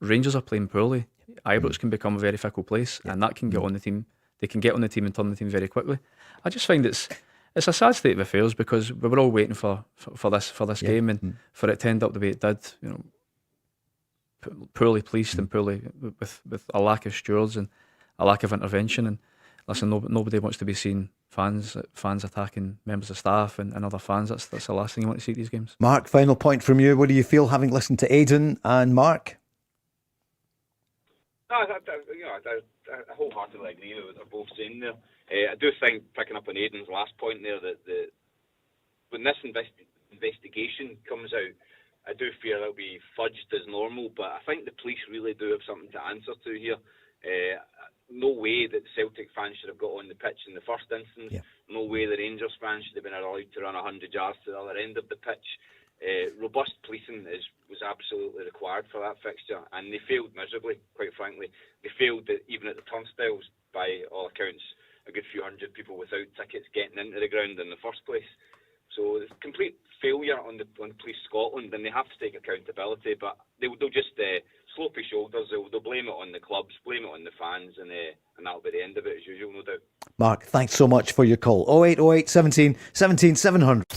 Rangers are playing poorly, Ibrox can become a very fickle place, and that can get on the team. They can get on the team and turn the team very quickly. I just find it's a sad state of affairs, because we were all waiting for this game, and for it to end up the way it did, you know, poorly policed and poorly with a lack of stewards and a lack of intervention. And listen, nobody wants to be seeing fans attacking members of staff and other fans. That's the last thing you want to see at these games. Mark, final point from you. What do you feel, having listened to Aidan and Mark? No, I wholeheartedly agree with what they're both saying there. I do think, picking up on Aidan's last point there, that when this investigation comes out, I do fear it'll be fudged as normal, but I think the police really do have something to answer to here. No way that Celtic fans should have got on the pitch in the first instance. No way the Rangers fans should have been allowed to run 100 yards to the other end of the pitch. Robust policing was absolutely required for that fixture, and they failed miserably, quite frankly. They failed even at the turnstiles, by all accounts, a good few hundred people without tickets getting into the ground in the first place. So it's complete failure on Police Scotland, and they have to take accountability, but they'll just slope their shoulders. They'll blame it on the clubs, blame it on the fans, and that'll be the end of it, as usual, no doubt. Mark, thanks so much for your call. 0808 17 17 700. The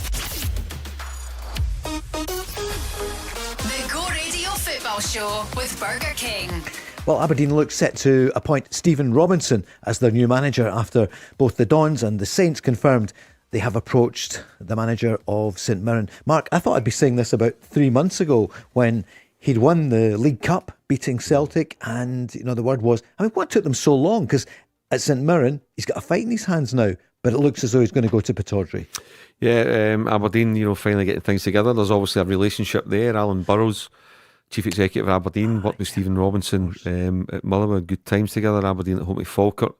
Go Radio Football Show with Burger King. Well, Aberdeen looks set to appoint Stephen Robinson as their new manager after both the Dons and the Saints confirmed they have approached the manager of St Mirren. Mark, I thought I'd be saying this about 3 months ago when he'd won the League Cup, beating Celtic, and the word was, what took them so long? Because at St Mirren, he's got a fight in his hands now, but it looks as though he's going to go to Pittodrie. Yeah, Aberdeen, finally getting things together. There's obviously a relationship there. Alan Burrows, Chief Executive of Aberdeen, worked with Stephen Robinson at Motherwell. Good times together. Aberdeen at home to Falkirk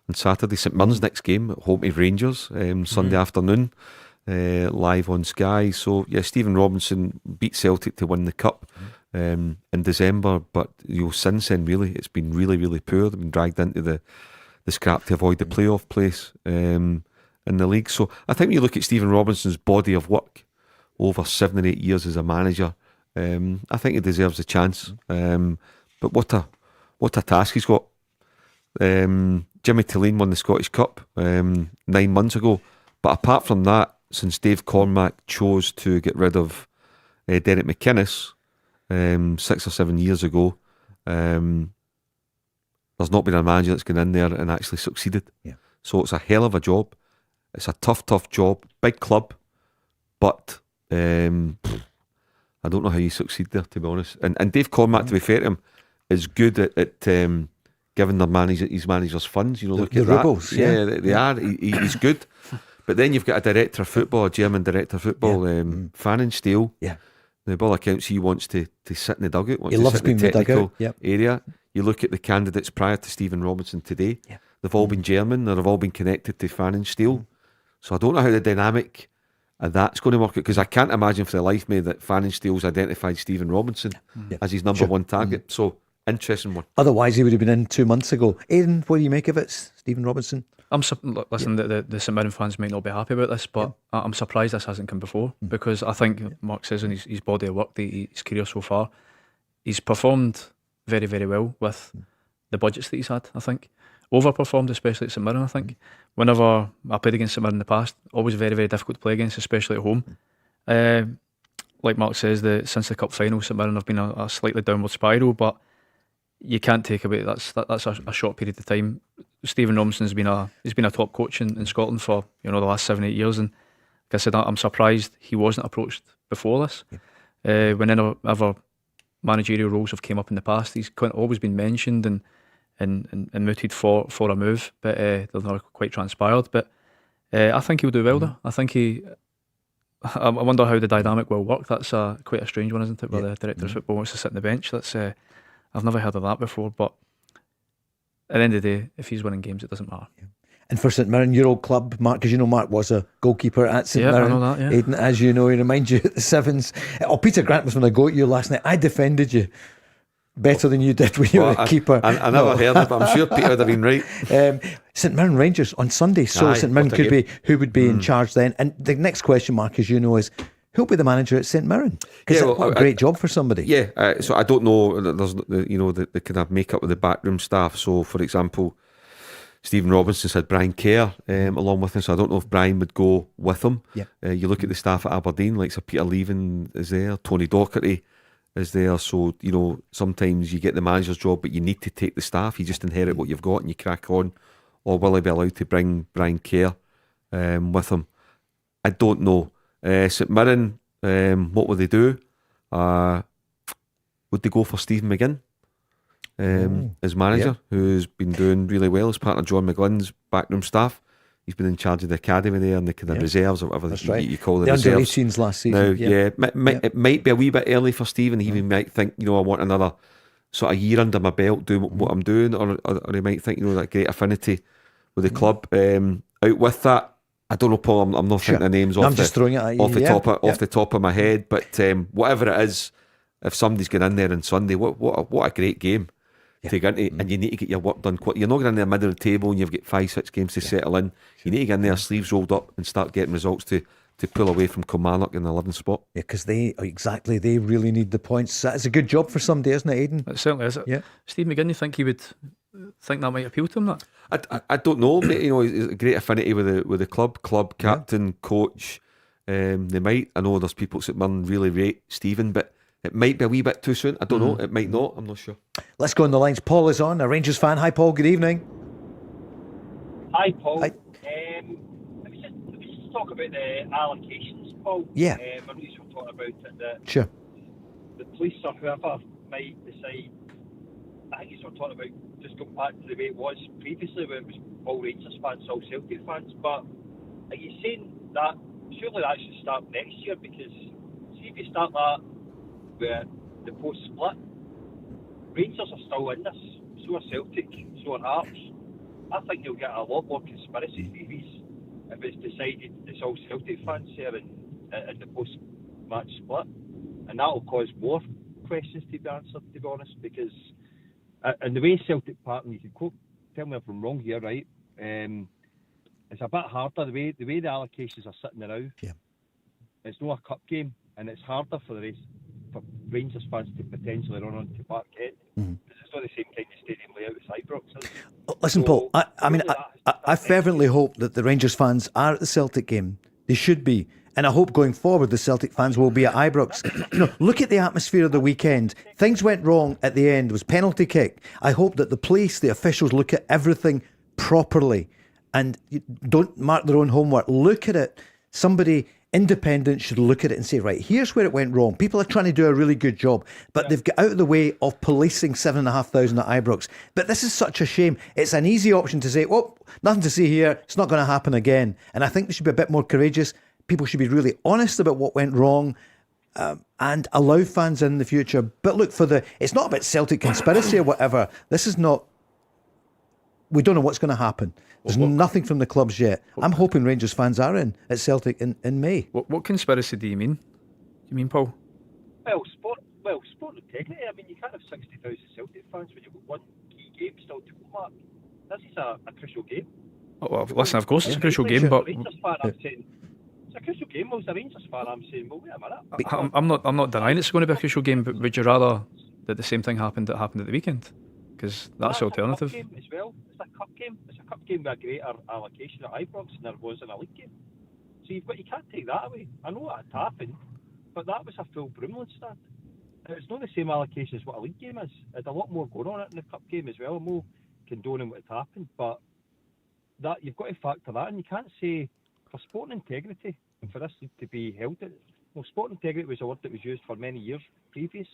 on Saturday. St Mirren's next game at home to Rangers Sunday afternoon, live on Sky. So yeah, Stephen Robinson beat Celtic to win the cup in December, but since then really it's been really, really poor. They've been dragged into the scrap to avoid the playoff place, and in the league. So I think when you look at Stephen Robinson's body of work over 7 or 8 years as a manager, I think he deserves a chance. But what a task he's got. Jimmy Tilleen won the Scottish Cup 9 months ago. But apart from that, since Dave Cormack chose to get rid of Derek McInnes 6 or 7 years ago, there's not been a manager that's gone in there and actually succeeded. Yeah. So it's a hell of a job. It's a tough job. Big club. But I don't know how you succeed there, to be honest. And Dave Cormack, to be fair to him, is good at giving his managers funds. You know, look at that. Rebels, they are. He's good. But then you've got a director of football, a German director of football, Fannin Steele. Yeah. Now, by all accounts, he wants to sit in the dugout. He loves being in the dugout. Area. You look at the candidates prior to Stephen Robinson today. Yeah. They've all been German. They've all been connected to Fannin Steele. So I don't know how the dynamic of that's going to work out, because I can't imagine for the life of me that Fannin Steele's identified Stephen Robinson as his number one target. So interesting one. Otherwise, he would have been in 2 months ago. Aidan, what do you make of it, Stephen Robinson? Listen, the St Mirren fans might not be happy about this, but I'm surprised this hasn't come before, because I think Mark says in his body of work, his career so far, he's performed very, very well with the budgets that he's had. I think overperformed, especially at St Mirren. I think whenever I played against St Mirren in the past, always very, very difficult to play against, especially at home. Like Mark says, since the cup final, St Mirren have been a slightly downward spiral, but you can't take away that's a short period of time. Stephen Robinson's been a top coach in Scotland for the last 7-8 years, and like I said, I'm surprised he wasn't approached before this. Whenever managerial roles have came up in the past, he's always been mentioned and mooted for a move, but they've not quite transpired. But I think he'll do well there. I think I wonder how the dynamic will work. That's quite a strange one, isn't it? Where the director of football wants to sit on the bench. That's I've never heard of that before. But at the end of the day, if he's winning games, it doesn't matter. Yeah. And for St Mirren, your old club, Mark, because you know Mark was a goalkeeper at St Mirren. I know that, Aidan, as you know, he reminds you at the Sevens. Peter Grant was when I go at you last night. I defended you better than you did when you were a keeper. I never heard it, but I'm sure Peter would have been right. St Mirren Rangers on Sunday. So St Mirren could be, who would be in charge then? And the next question, Mark, as you know, is who'll be the manager at St Mirren? Because what a great job for somebody. Yeah, so I don't know. There's the kind of make up with the backroom staff. So, for example, Stephen Robinson said Brian Kerr along with him, so I don't know if Brian would go with him. Yeah. You look at the staff at Aberdeen, like Sir Peter Leaven is there, Tony Docherty is there. So sometimes you get the manager's job, but you need to take the staff. You just inherit what you've got and you crack on. Or will he be allowed to bring Brian Kerr with him? I don't know. St Mirren, what would they do? Would they go for Stephen McGlynn as manager, who's been doing really well as part of John McGlynn's backroom staff? He's been in charge of the academy there and the kind of reserves or whatever you call the reserves. Under 18s last season. Now, it might be a wee bit early for Stephen. He even might think, I want another sort of year under my belt doing what I'm doing, or he might think, that great affinity with the club. Out with that, I don't know, Paul. I'm not thinking of names off the top of my head, but whatever it is, if somebody's going in there on Sunday, what a great game to get into, and you need to get your work done quick. You're not going in the middle of the table and you've got 5-6 games to settle in. You need to get in there, sleeves rolled up, and start getting results to pull away from Kilmarnock in the 11th spot. Yeah, because they really need the points. That's a good job for somebody, isn't it, Aidan? It certainly is. Yeah. Steve McGlynn, you think he would think that might appeal to him? That I don't know. He's a great affinity with the club captain, coach. They might. I know there's people at St Mirren really rate Stephen, but it might be a wee bit too soon. I don't know. It might not. I'm not sure. Let's go on the lines. Paul is on, a Rangers fan. Hi, Paul. Good evening. Hi, Paul. Hi. Let me just talk about the allocations, Paul. Yeah. I know you were talking about it. Sure. The police or whoever might decide. I think you were talking about just going back to the way it was previously, where it was all Rangers fans, all Celtic fans. But are you saying that surely that should start next year? Because see if you start that where the post split, Rangers are still in this, so are Celtic, so are Hearts. I think you'll get a lot more conspiracy theories if it's decided it's all Celtic fans here in the post-match split, and that'll cause more questions to be answered, to be honest, because and the way Celtic Park, and you can tell me if I'm wrong here, right? it's a bit harder the way the allocations are sitting now. Yeah. It's not a cup game, and it's harder for for Rangers fans to potentially run onto Parkhead. It's not the same kind of stadium layout as Ibrox is. Listen, Paul, I fervently hope that the Rangers fans are at the Celtic game. They should be. And I hope going forward the Celtic fans will be at Ibrox. Look at the atmosphere of the weekend. Things went wrong at the end. It was penalty kick. I hope that the police, the officials, look at everything properly and don't mark their own homework. Look at it. Somebody independent should look at it and say, right, here's where it went wrong. People are trying to do a really good job, but they've got out of the way of policing 7,500 at Ibrox. But this is such a shame. It's an easy option to say, well, nothing to see here. It's not going to happen again. And I think they should be a bit more courageous. People should be really honest about what went wrong and allow fans in the future. But look, it's not about Celtic conspiracy or whatever. This is not, we don't know what's going to happen. There's nothing from the clubs yet. I'm hoping Rangers fans are in at Celtic in May. What conspiracy do you mean? You mean, Paul? Well, sport integrity. I mean, you can't have 60,000 Celtic fans when you've got one key game still to go, Mark. This is a crucial game. Oh, well, listen, of course it's a crucial game, but Rangers fan, I'm saying, it's a crucial game. Well, as a Rangers fan, I'm saying, well, wait a minute. I'm not denying it's going to be a crucial game, but would you rather that the same thing happened at the weekend? Because that's the alternative. It's a cup game as well. It's a cup game. It's a cup game with a greater allocation at Ibrox than there was in a league game. So you can't take that away. I know that had happened, but that was a full Broomland stand. And it's not the same allocation as what a league game is. There's a lot more going on it in the cup game as well. I'm not condoning what had happened, but that you've got to factor that in. You can't say for sporting integrity and for this league to be held. Well, sporting integrity was a word that was used for many years previous.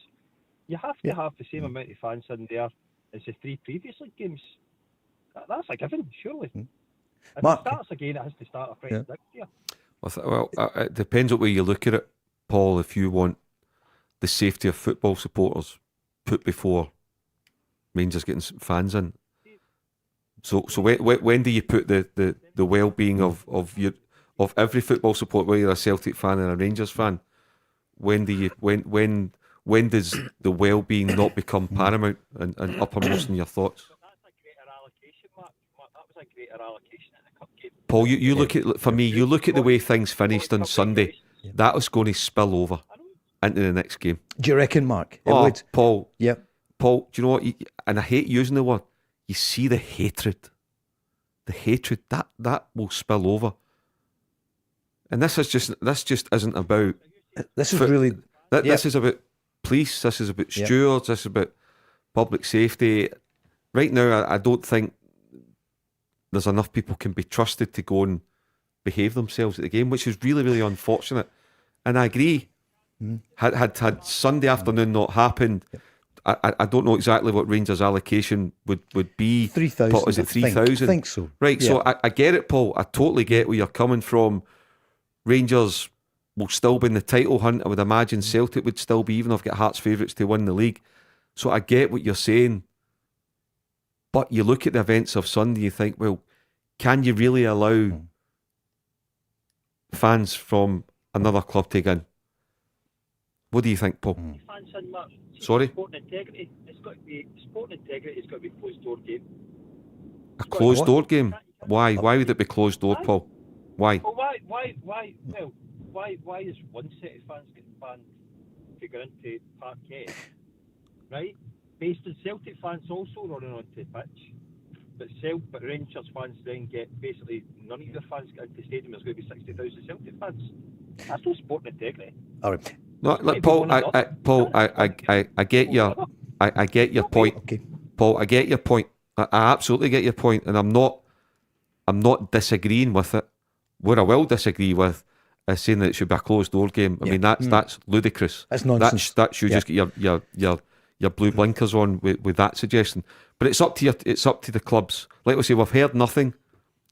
You have to have the same amount of fans in there as the 3 previous league games. That's a given, surely. If it starts again, it has to start afresh next year. Well, it depends what way you look at it, Paul. If you want the safety of football supporters put before Rangers getting fans in, so when do you put the well-being of every football supporter, whether you're a Celtic fan or a Rangers fan? When does the well-being not become paramount and uppermost in your thoughts? That's a greater allocation, Mark. That was a greater allocation in the cup game. Paul, you look at, for me, you look at the way things finished on Sunday. That was going to spill over into the next game. Do you reckon, Mark? It would. would? Paul. Yep. Paul, do you know what? And I hate using the word. You see the hatred. The hatred that will spill over. And this just isn't about. This is really. This is about police. This is about stewards. This is about public safety. Right now, I don't think there's enough people can be trusted to go and behave themselves at the game, which is really, really unfortunate. And I agree. Had Sunday afternoon not happened, I don't know exactly what Rangers' allocation would be. 3,000. Is it 3,000? I think so. Right, so I get it, Paul. I totally get where you're coming from. Rangers will still be in the title hunt. I would imagine Celtic would still be, even if I've got Hearts favourites to win the league. So I get what you're saying. But you look at the events of Sunday, you think, well, can you really allow fans from another club to get in? What do you think, Paul? Fans in, Mark. Sorry? Sporting integrity. It's got to be sporting integrity. It's got to be a closed door game. A closed door game? Why? Why would it be closed door, Paul? Why? Well, why is one set of fans getting banned to go into Parkhead, right? Based on Celtic fans also running onto the pitch, but Rangers fans then get basically none of their fans get into the stadium. There's going to be 60,000 Celtic fans. That's no sporting integrity. All right. No, look, Paul. I get your point. Okay. Paul, I get your point. I absolutely get your point, and I'm not disagreeing with it. Where I will disagree with is saying that it should be a closed door game. I mean that's ludicrous. That's nonsense. That should just get your blue blinkers on with that suggestion. But it's up to the clubs. Like we say, we've heard nothing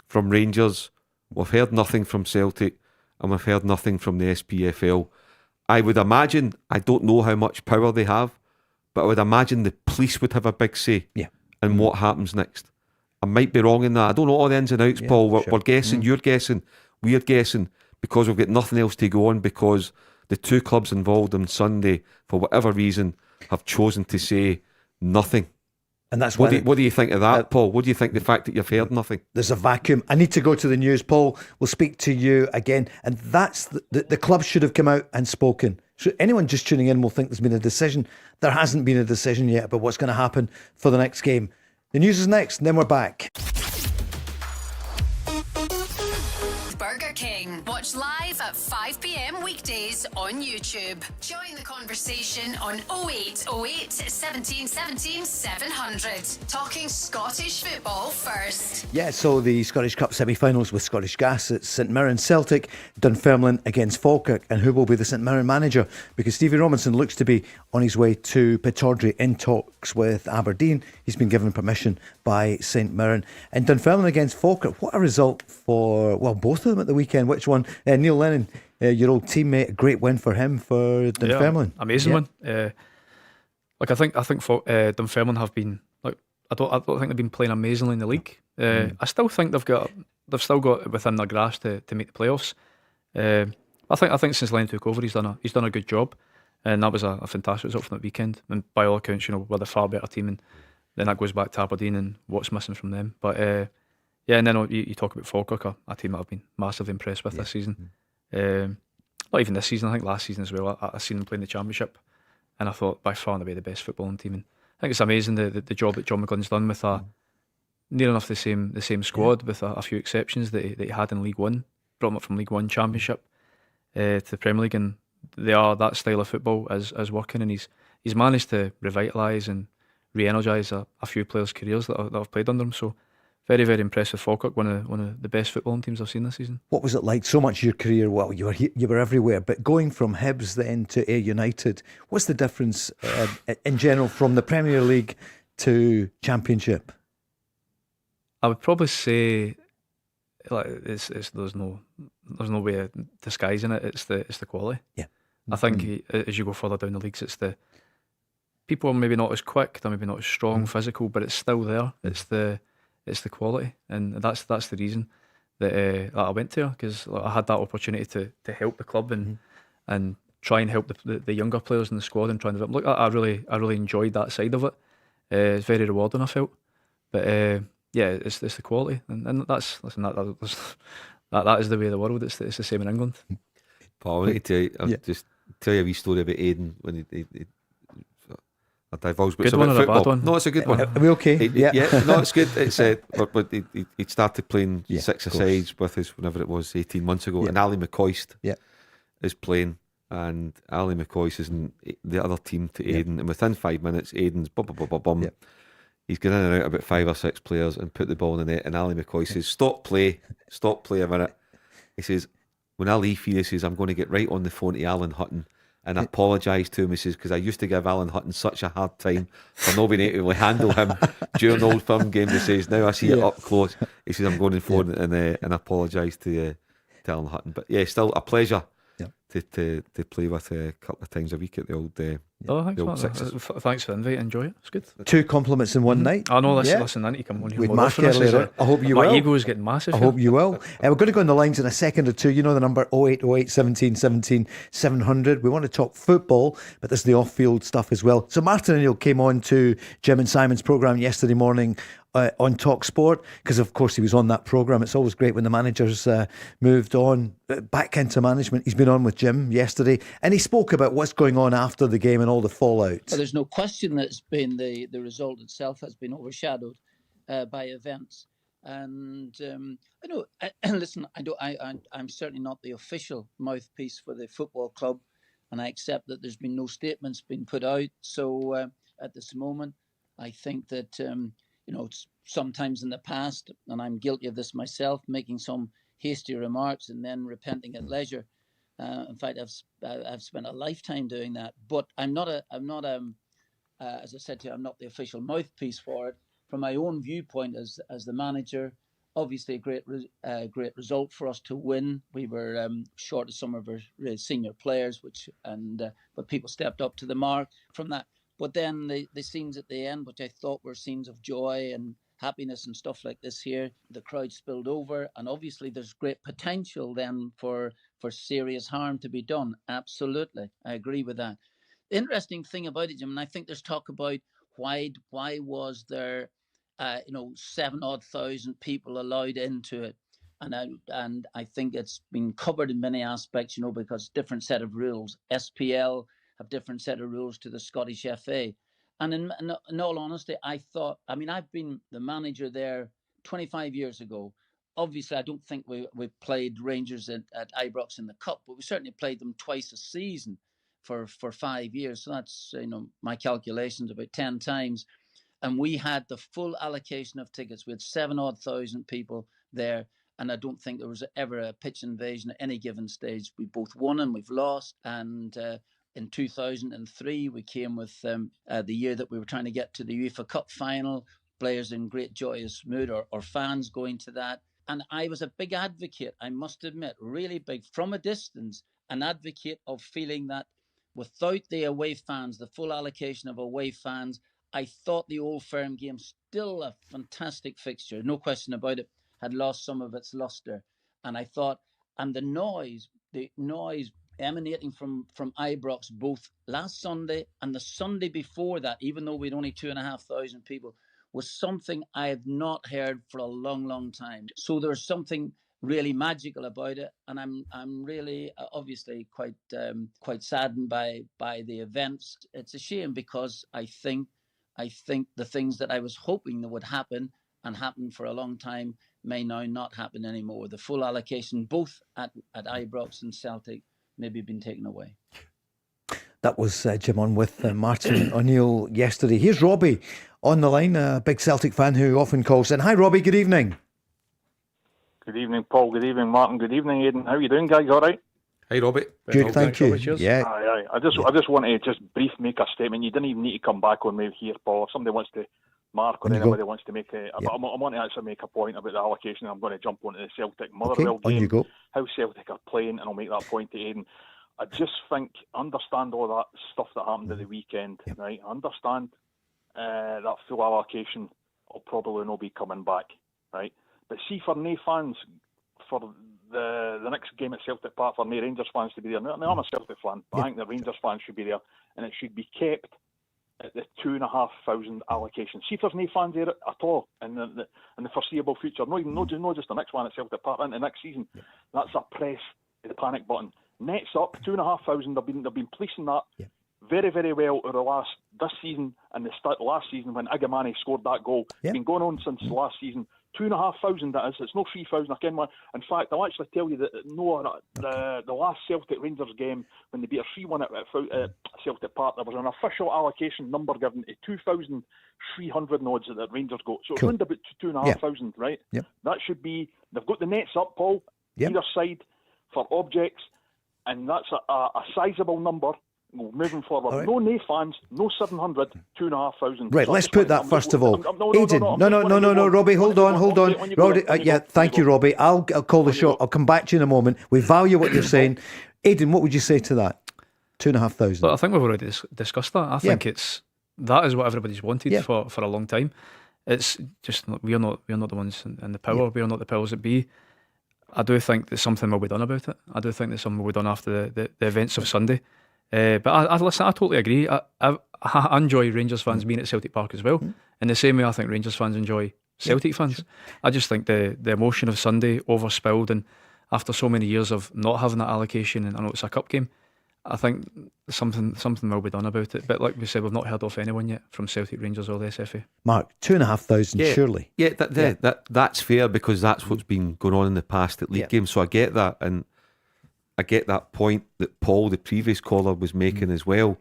from Rangers, we've heard nothing from Celtic, and we've heard nothing from the SPFL. I would imagine, I don't know how much power they have, but I would imagine the police would have a big say in what happens next. I might be wrong in that. I don't know all the ins and outs, Paul. We're guessing, you're guessing, we're guessing, because we've got nothing else to go on, because the two clubs involved on Sunday, for whatever reason, have chosen to say nothing. And that's what why do you think of that, Paul? What do you think the fact that you've heard nothing? there's a vacuum. I need to go to the news. Paul, we'll speak to you again. And that's the club should have come out and spoken. So anyone just tuning in will think there's been a decision. There hasn't been a decision yet about what's going to happen for the next game. The news is next, and then we're back. Burger King. Watch live at 5 p.m. weekdays on YouTube. Join the conversation on 0808 1717 700. Talking Scottish football first. Yeah, so the Scottish Cup semi-finals with Scottish Gas at St Mirren Celtic, Dunfermline against Falkirk, and who will be the St Mirren manager? Because Stevie Robinson looks to be on his way to Pittodrie in talks with Aberdeen. He's been given permission by St Mirren. And Dunfermline against Falkirk, what a result for, well, both of them at the weekend. Which one? Neil Lennon, your old teammate, a great win for him for Dunfermline. Yeah, amazing one. Like I think Dunfermline have been like I don't think they've been playing amazingly in the league. I still think they've still got it within their grasp to make the playoffs. I think since Lennon took over, he's done a good job, and that was a fantastic result from that weekend. And by all accounts, we're the far better team, and then that goes back to Aberdeen and what's missing from them. But yeah, and then you talk about Falkirk, a team that I've been massively impressed with this season. Not even this season, I think last season as well. I seen them playing the Championship, and I thought by far and away the best footballing team. And I think it's amazing the job that John McGlynn's done with near enough the same squad, with a few exceptions that he had in League One. Brought them up from League One Championship to the Premier League, and that style of football is working, and he's managed to revitalise and re-energise a few players' careers that have played under him. So very, very impressed with Falkirk, one of the best footballing teams I've seen this season. What was it like? So much of your career, well, you were everywhere, but going from Hibs then to Ayr United, what's the difference in general from the Premier League to Championship? I would probably say, like, there's no way of disguising it. It's the quality. Yeah, I think as you go further down the leagues, it's the people are maybe not as quick, they're maybe not as strong, physical, but it's still there. It's the quality, and that's the reason that I went to, because I had that opportunity to help the club and try and help the younger players in the squad and try and develop. Look, I really enjoyed that side of it. It's very rewarding, I felt. But yeah, it's the quality, and that is the way of the world. It's the same in England. Paul, I want to tell you, just tell you a wee story about Aiden when he I divulged bits about football. Bad one? No, it's a good one. Are we okay? Yeah, no, it's good. It's but he started playing six-a-sides with us whenever it was 18 months ago, and Ali McCoist is playing, and Ali McCoist is in the other team to Aiden, and within 5 minutes, Aiden's bum. He's gone in and out about 5 or 6 players and put the ball in the net, and Ali McCoist says, stop play a minute. He says, when I leave here, he says, I'm going to get right on the phone to Alan Hutton and apologise to him. He says, because I used to give Alan Hutton such a hard time for not being able to handle him during the Old Firm games. He says, now I see it up close. He says, I'm going to phone and apologise to Alan Hutton. But yeah, still a pleasure to play with a couple of times a week at the old thanks for the invite. Enjoy it. It's good. 2 compliments in one night. I know. Listen, I need to come on here With more Mark often. earlier. I hope you will. My ego is getting massive. I hope you will. We're going to go on the lines in a second or two. You know the number 0808 17 17 700. We want to talk football, but there's the off-field stuff as well. So Martin and Neil came on to Jim and Simon's programme yesterday morning on Talk Sport, because of course he was on that programme. It's always great when the managers moved on back into management. He's been on with Jim yesterday, and he spoke about what's going on after the game and all the fallout. Well, there's no question that it's been the result itself has been overshadowed by events, and I know. Listen, I'm certainly not the official mouthpiece for the football club, and I accept that there's been no statements been put out. So at this moment, I think that sometimes in the past, and I'm guilty of this myself, making some hasty remarks and then repenting at leisure. In fact, I've spent a lifetime doing that. But I'm not as I said to you, I'm not the official mouthpiece for it. From my own viewpoint as the manager, obviously a great result for us to win. We were short of some of our senior players, but people stepped up to the mark from that. But then the scenes at the end, which I thought were scenes of joy and happiness and stuff like this here, the crowd spilled over, and obviously there's great potential then for serious harm to be done. Absolutely, I agree with that. The interesting thing about it, Jim, and I think there's talk about Why was there 7,000 people allowed into it? And I think it's been covered in many aspects, because different set of rules. SPL have different set of rules to the Scottish FA. And in all honesty, I've been the manager there 25 years ago. Obviously, I don't think we played Rangers at Ibrox in the Cup, but we certainly played them twice a season for 5 years. So that's, my calculations, about 10 times. And we had the full allocation of tickets. We had 7,000 people there. And I don't think there was ever a pitch invasion at any given stage. We both won and we've lost. And in 2003, we came with the year that we were trying to get to the UEFA Cup final, players in great joyous mood or fans going to that. And I was a big advocate, I must admit, really big, from a distance, an advocate of feeling that without the away fans, the full allocation of away fans, I thought the Old Firm game, still a fantastic fixture, no question about it, had lost some of its luster. And I thought, and the noise emanating from Ibrox, both last Sunday and the Sunday before that, even though we'd only 2,500 people, was something I have not heard for a long, long time. So there's something really magical about it, and I'm really obviously quite saddened by the events. It's a shame because I think the things that I was hoping that would happen and happen for a long time may now not happen anymore. The full allocation, both at Ibrox and Celtic, maybe been taken away. That was Jim on with Martin O'Neill yesterday. Here's Robbie on the line, a big Celtic fan who often calls in. Hi, Robbie. Good evening. Good evening, Paul. Good evening, Martin. Good evening, Aidan. How are you doing, guys? All right? Hey, Robbie. Good, thank you. Yeah. Aye. I just want to just brief make a statement. You didn't even need to come back on me here, Paul. If somebody wants to, Mark or anybody wants to make a... I want to actually make a point about the allocation. I'm going to jump onto the Celtic Motherwell game. On you go. How Celtic are playing, and I'll make that point to Aidan. I just think, understand all that stuff that happened at the weekend, right? I understand that full allocation will probably not be coming back, right? But see, for no fans, for the next game at Celtic Park, for no Rangers fans to be there. Now, I'm a Celtic fan, but I think the Rangers fans should be there, and it should be kept at the 2,500 allocation. See if there's no fans there at all in the foreseeable future. Not just the next one at Celtic Park, into next season. That's a press the panic button. Nets up 2,500. They've been policing that very, very well over this season and the start of last season when Igamani scored that goal. It's been going on since last season. 2,500 that is. It's no 3,000 again. In fact, I'll actually tell you that the last Celtic Rangers game when they beat a 3-1 at Celtic Park, there was an official allocation number given to 2,300 odds that the Rangers got. So it's around about 2,500, right? Yep. That should be. They've got the nets up, Paul, either side for objects, and that's a sizable number. Moving forward, no fans, no 700, 2,500. Right, let's put that first of all. Aiden, no, Robbie, hold on. Robbie, thank you, Robbie. I'll call the shot. I'll come back to you in a moment. We value what you're saying. Aiden, what would you say to that? 2,500. Well, I think we've already discussed that. I think that is what everybody's wanted for a long time. It's just we're not the ones in the power. We're not the powers that be. I do think that something will be done about it. I do think that something will be done after the events of Sunday. But I totally agree. I enjoy Rangers fans being at Celtic Park as well. In the same way I think Rangers fans enjoy Celtic fans. Sure. I just think the emotion of Sunday overspilled, and after so many years of not having that allocation, and I know it's a cup game, I think something will be done about it. But like we said, we've not heard of anyone yet from Celtic, Rangers or the SFA. Mark, 2,500 surely. That's fair, because that's what's been going on in the past at league games. So I get that, and I get that point that Paul, the previous caller, was making as well.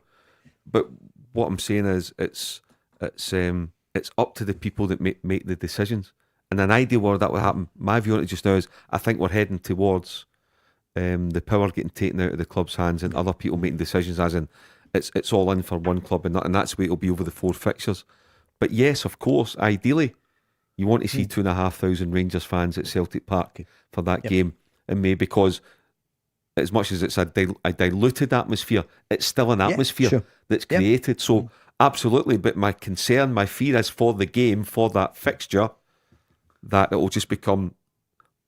But what I'm saying is it's up to the people that make the decisions. In an ideal world, that would happen. My view on it just now is I think we're heading towards the power getting taken out of the club's hands and other people making decisions, as in it's all in for one club, and that's the way it'll be over the 4 fixtures. But yes, of course, ideally, you want to see 2,500 Rangers fans at Celtic Park for that game, and maybe because as much as it's a diluted atmosphere, it's still an atmosphere that's created. So absolutely, but my concern, my fear is for the game, for that fixture, that it will just become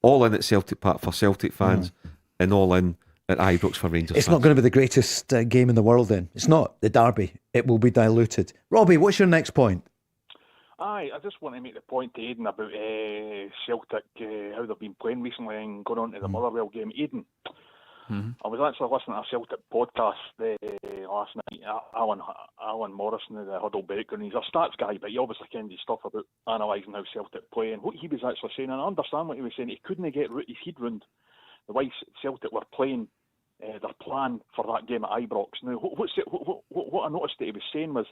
all in at Celtic Park for Celtic fans and all in at Ibrox for Rangers It's fans. not going to be the greatest game in the world then. It's not the derby. It will be diluted. Robbie, what's your next point? Aye, I just want to make the point to Aiden about Celtic, how they've been playing recently and going on to the Motherwell game. Aiden, I was actually listening to a Celtic podcast last night. Alan Morrison, the Huddle Baker, and he's a stats guy, but he obviously can do stuff about analysing how Celtic play. And what he was actually saying, and I understand what he was saying, he couldn't get his head round the way Celtic were playing their plan for that game at Ibrox. Now, what I noticed that he was saying was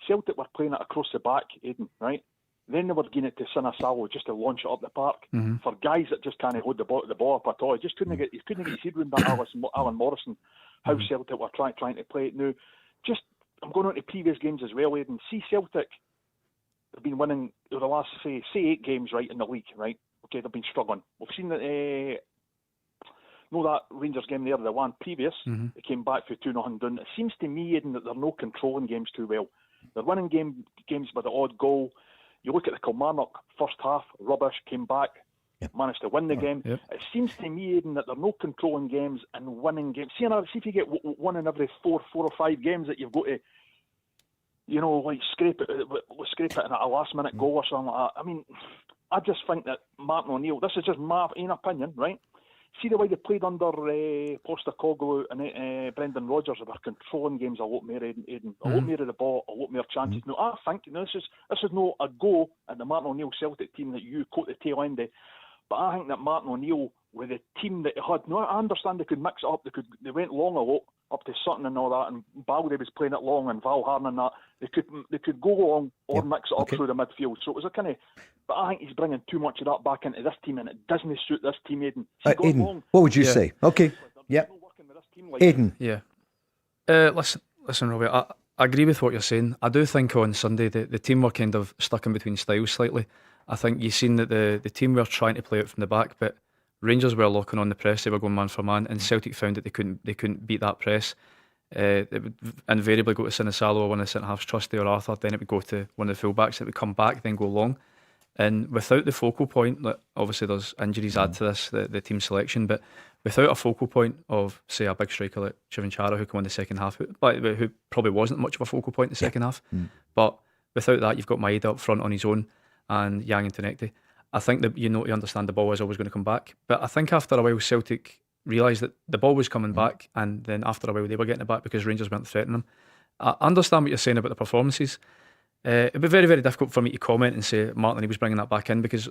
Celtic were playing it across the back, Aiden, right? Then they were giving it to Sinisalo just to launch it up the park. For guys that just can't hold the ball up at all, he couldn't get his head around that. Alan Morrison, how Celtic were trying to play it. Now, I'm going on to previous games as well, Aiden. See, Celtic have been winning over the last, say 8 games, right, in the league, right? Okay, they've been struggling. We've seen that. That Rangers game there, the one previous, they came back for 2-0 down. It seems to me, Aiden, that they're not controlling games too well. They're winning games by the odd goal. You look at the Kilmarnock first half, rubbish, came back, managed to win the game. It seems to me, Aiden, that they're not controlling games and winning games. See if you get one in every 4 or 5 games that you've got to, like scrape it in a last-minute goal or something like that. I mean, I just think that Martin O'Neill, this is just my own opinion, right? See the way they played under Postecoglou and Brendan Rodgers. They were controlling games a lot more, Aiden. A lot more of the ball, a lot more chances. Now, I think this is not a go at the Martin O'Neill Celtic team that you caught the tail end of, but I think that Martin O'Neill, with the team that he had, now I understand they could mix it up. They went long a lot, up to Sutton and all that, and Baldy was playing it long, and Valharn and that. They could go long or mix it up through the midfield. So it was a kind of. But I think he's bringing too much of that back into this team, and it doesn't suit this team, Aiden. Aiden, what would you say? Okay, Aiden. Yeah. Listen, Robbie, I agree with what you're saying. I do think on Sunday the team were kind of stuck in between styles slightly. I think you've seen that the team were trying to play it from the back, but Rangers were locking on the press. They were going man for man, and Celtic found that they couldn't beat that press. It would invariably go to Sinisalo or one of the centre halves, Trusty or Arthur. Then it would go to one of the fullbacks. It would come back, then go long. And without the focal point, obviously there's injuries add to this, the team selection, but without a focal point of, say, a big striker like Chivinchara who can win the second half, who probably wasn't much of a focal point in the second half, but without that you've got Maeda up front on his own and Yang and Tenekte. I think that you understand the ball is always going to come back, but I think after a while Celtic realised that the ball was coming back, and then after a while they were getting it back because Rangers weren't threatening them. I understand what you're saying about the performances. It'd be very, very difficult for me to comment and say Martin was bringing that back in, because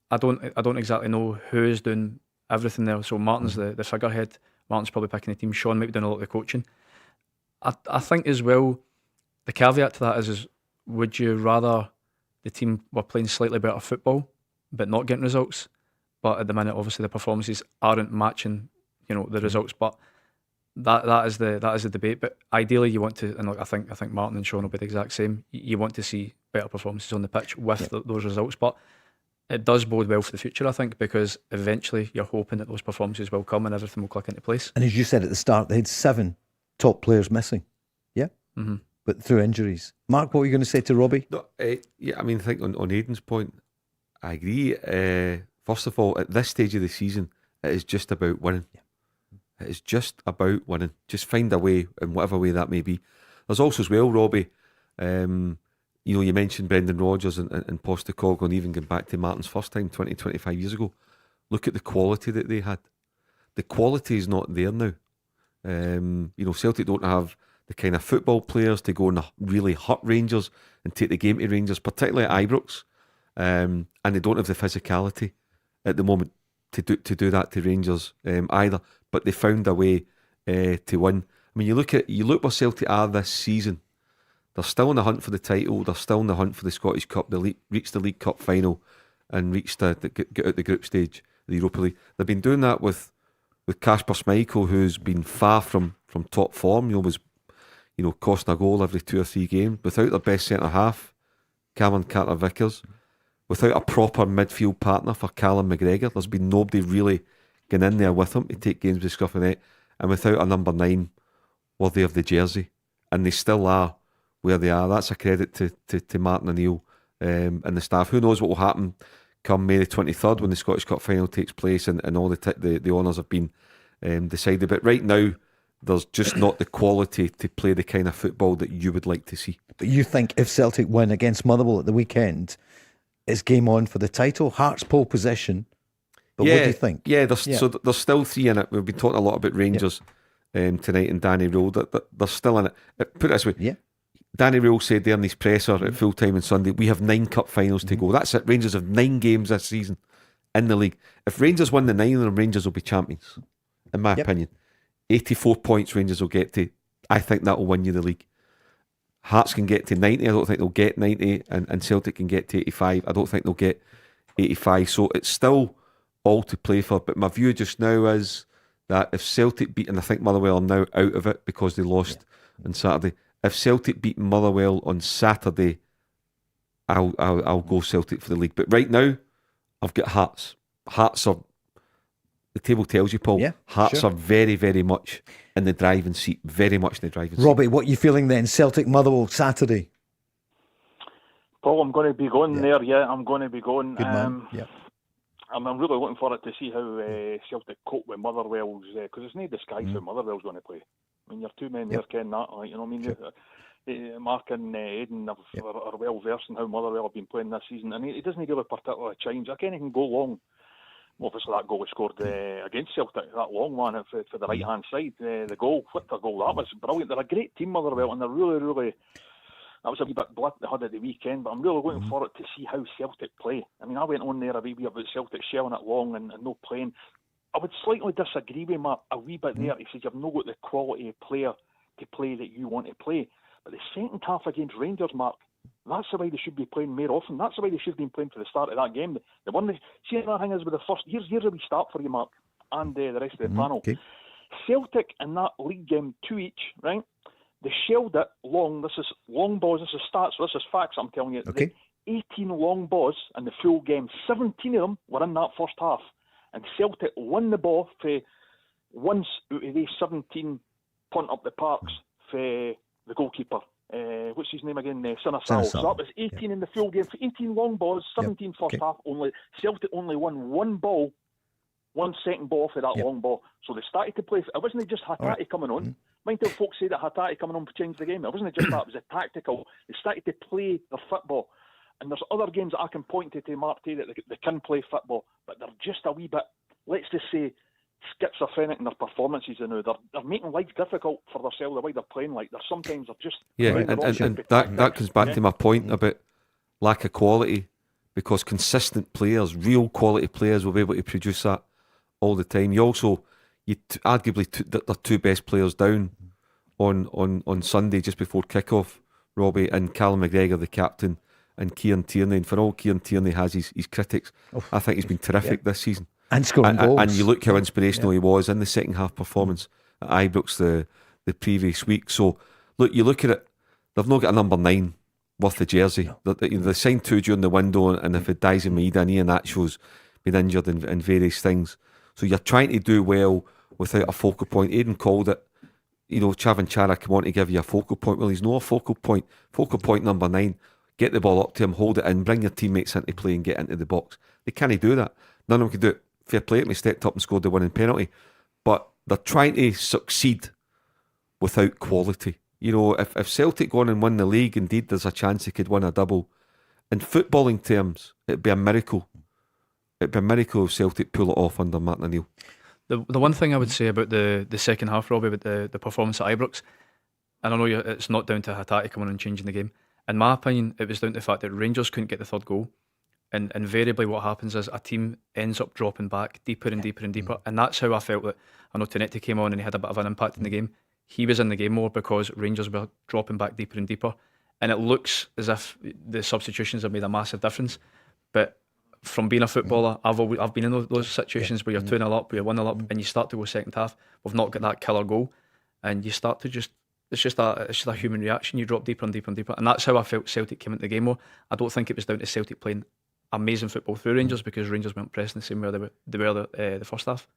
I don't exactly know who is doing everything there. So Martin's the figurehead. Martin's probably picking the team. Sean might be doing a lot of the coaching. I think as well, the caveat to that is would you rather the team were playing slightly better football but not getting results, but at the minute obviously the performances aren't matching the results, but that is the debate. But ideally you want to, and I think Martin and Sean will be the exact same, you want to see better performances on the pitch with those results, but it does bode well for the future, I think, because eventually you're hoping that those performances will come and everything will click into place. And as you said at the start, they had 7 top players missing, but through injuries. Mark, what were you going to say to Robbie? No, I think on Aiden's point, I agree. First of all, at this stage of the season, it is just about winning. It is just about winning. Just find a way, in whatever way that may be. There's also as well, Robbie, you mentioned Brendan Rodgers and Postecoglou, and even going back to Martin's first time 20-25 years ago. Look at the quality that they had. The quality is not there now. Celtic don't have the kind of football players to go and really hurt Rangers and take the game to Rangers, particularly at Ibrox. And they don't have the physicality at the moment to do that to Rangers either. But they found a way to win. I mean, you look where Celtic are this season. They're still in the hunt for the title. They're still in the hunt for the Scottish Cup. They reached the League Cup final and reached get out the group stage, the Europa League. They've been doing that with Kasper Schmeichel, who's been far from top form. Was costing a goal every 2 or 3 games. Without their best centre half, Cameron Carter-Vickers. Without a proper midfield partner for Callum McGregor, there's been nobody really going in there with him to take games with scruff of the net, and without a number 9 worthy of the jersey, and they still are where they are. That's a credit to Martin O'Neill and the staff. Who knows what will happen come May the 23rd when the Scottish Cup final takes place and all the honours have been decided. But right now, there's just not the quality to play the kind of football that you would like to see. But you think if Celtic win against Motherwell at the weekend, it's game on for the title? Hearts pole position. But what do you think? So there's still 3 in it. We've been talking a lot about Rangers tonight and Danny Röhl. That they're still in it. Put it this way. Danny Röhl said there in his presser at full time on Sunday, we have 9 cup finals to go. That's it. Rangers have 9 games this season in the league. If Rangers win the 9, then Rangers will be champions, in my opinion. 84 points Rangers will get to. I think that will win you the league. Hearts can get to 90. I don't think they'll get 90. And Celtic can get to 85. I don't think they'll get 85. So it's still all to play for. But my view just now is that if Celtic beat, and I think Motherwell are now out of it because they lost on Saturday. If Celtic beat Motherwell on Saturday, I'll go Celtic for the league. But right now, I've got Hearts. Hearts are, the table tells you, Paul, Hearts are very, very much in the driving seat. Very much in the driving seat. Robbie, what are you feeling then? Celtic Motherwell Saturday? Paul, I'm going to be going there, I'm going to be going. Good man. I'm really looking forward to see how Celtic cope with Motherwell's, because there's no disguise how Motherwell's going to play. I mean, your 2 men there ken that, like, you know what I mean? Mark and Aiden are well versed in how Motherwell have been playing this season, and it doesn't give a particular change. I can't even go long. Obviously, that goal was scored against Celtic, that long one for the right hand side. The goal, what a goal that was! Brilliant. They're a great team, Motherwell, and they're really, really. That was a wee bit blood they had at the weekend, but I'm really looking forward to see how Celtic play. I mean, I went on there a wee bit about Celtic shelling it long and no playing. I would slightly disagree with Mark a wee bit there. He says you've not got the quality of player to play that you want to play. But the second half against Rangers, Mark, that's the way they should be playing more often. That's the way they should have been playing for the start of that game. The one that, see, that thing is with the first. Here's a wee start for you, Mark, and the rest of the panel. Okay. Celtic in that league game, 2 each, right? They shelled it long. This is long balls. This is stats. This is facts. I'm telling you. Okay. 18 long balls in the full game. 17 of them were in that first half. And Celtic won the ball for once out of these 17 punt up the parks for the goalkeeper. What's his name again? Sinasal. So that was 18 in the full game. 18 long balls, 17 first half. Celtic only won one ball, 1 second ball for that long ball. So they started to play. It wasn't just Hatate coming on. Mind how folks say that Hatate coming on to change the game. It wasn't just that. It was a tactical. They started to play their football. And there's other games that I can point to Mark, that they can play football, but they're just a wee bit, let's just say, schizophrenic in their performances. They're making life difficult for themselves the way they're playing. Like, sometimes they're just... and that comes back to my point about lack of quality, because consistent players, real quality players, will be able to produce that all the time. You arguably took their 2 best players down on Sunday just before kick-off, Robbie, and Callum McGregor, the captain, and Kieran Tierney. And for all Kieran Tierney has his critics, I think he's been terrific this season. And scoring goals. And you look how inspirational he was in the second half performance at Ibrox the previous week. So, you look at it, they've not got a number 9 worth the jersey. They signed 2 during the window, and if it dies in Maeda and Ian Atshaw's been injured in various things. So you're trying to do well without a focal point. Aiden called it, Chavan Chara come on to give you a focal point. Well, he's not a focal point. Focal point number 9. Get the ball up to him, hold it in, bring your teammates into play and get into the box. They can't do that. None of them can do it. Fair play to me, stepped up and scored the winning penalty. But they're trying to succeed without quality. If Celtic go on and win the league, indeed there's a chance they could win a double. In footballing terms, it'd be a miracle. It'd be a miracle if Celtic pull it off under Martin O'Neill. The one thing I would say about the second half, Robbie, about the performance at Ibrox, and I know it's not down to Hatate coming on and changing the game. In my opinion, it was down to the fact that Rangers couldn't get the third goal. And invariably what happens is a team ends up dropping back deeper and deeper and deeper. And that's how I felt that, I know Tonetti came on and he had a bit of an impact in the game. He was in the game more because Rangers were dropping back deeper and deeper. And it looks as if the substitutions have made a massive difference. But from being a footballer, I've been in those situations where you're 2-0 up, where you're 1-0 up, and you start to go second half. We've not got that killer goal. And you start to it's just a human reaction. You drop deeper and deeper and deeper. And that's how I felt Celtic came into the game more. I don't think it was down to Celtic playing amazing football through Rangers, because Rangers weren't pressing the same way they were the first half.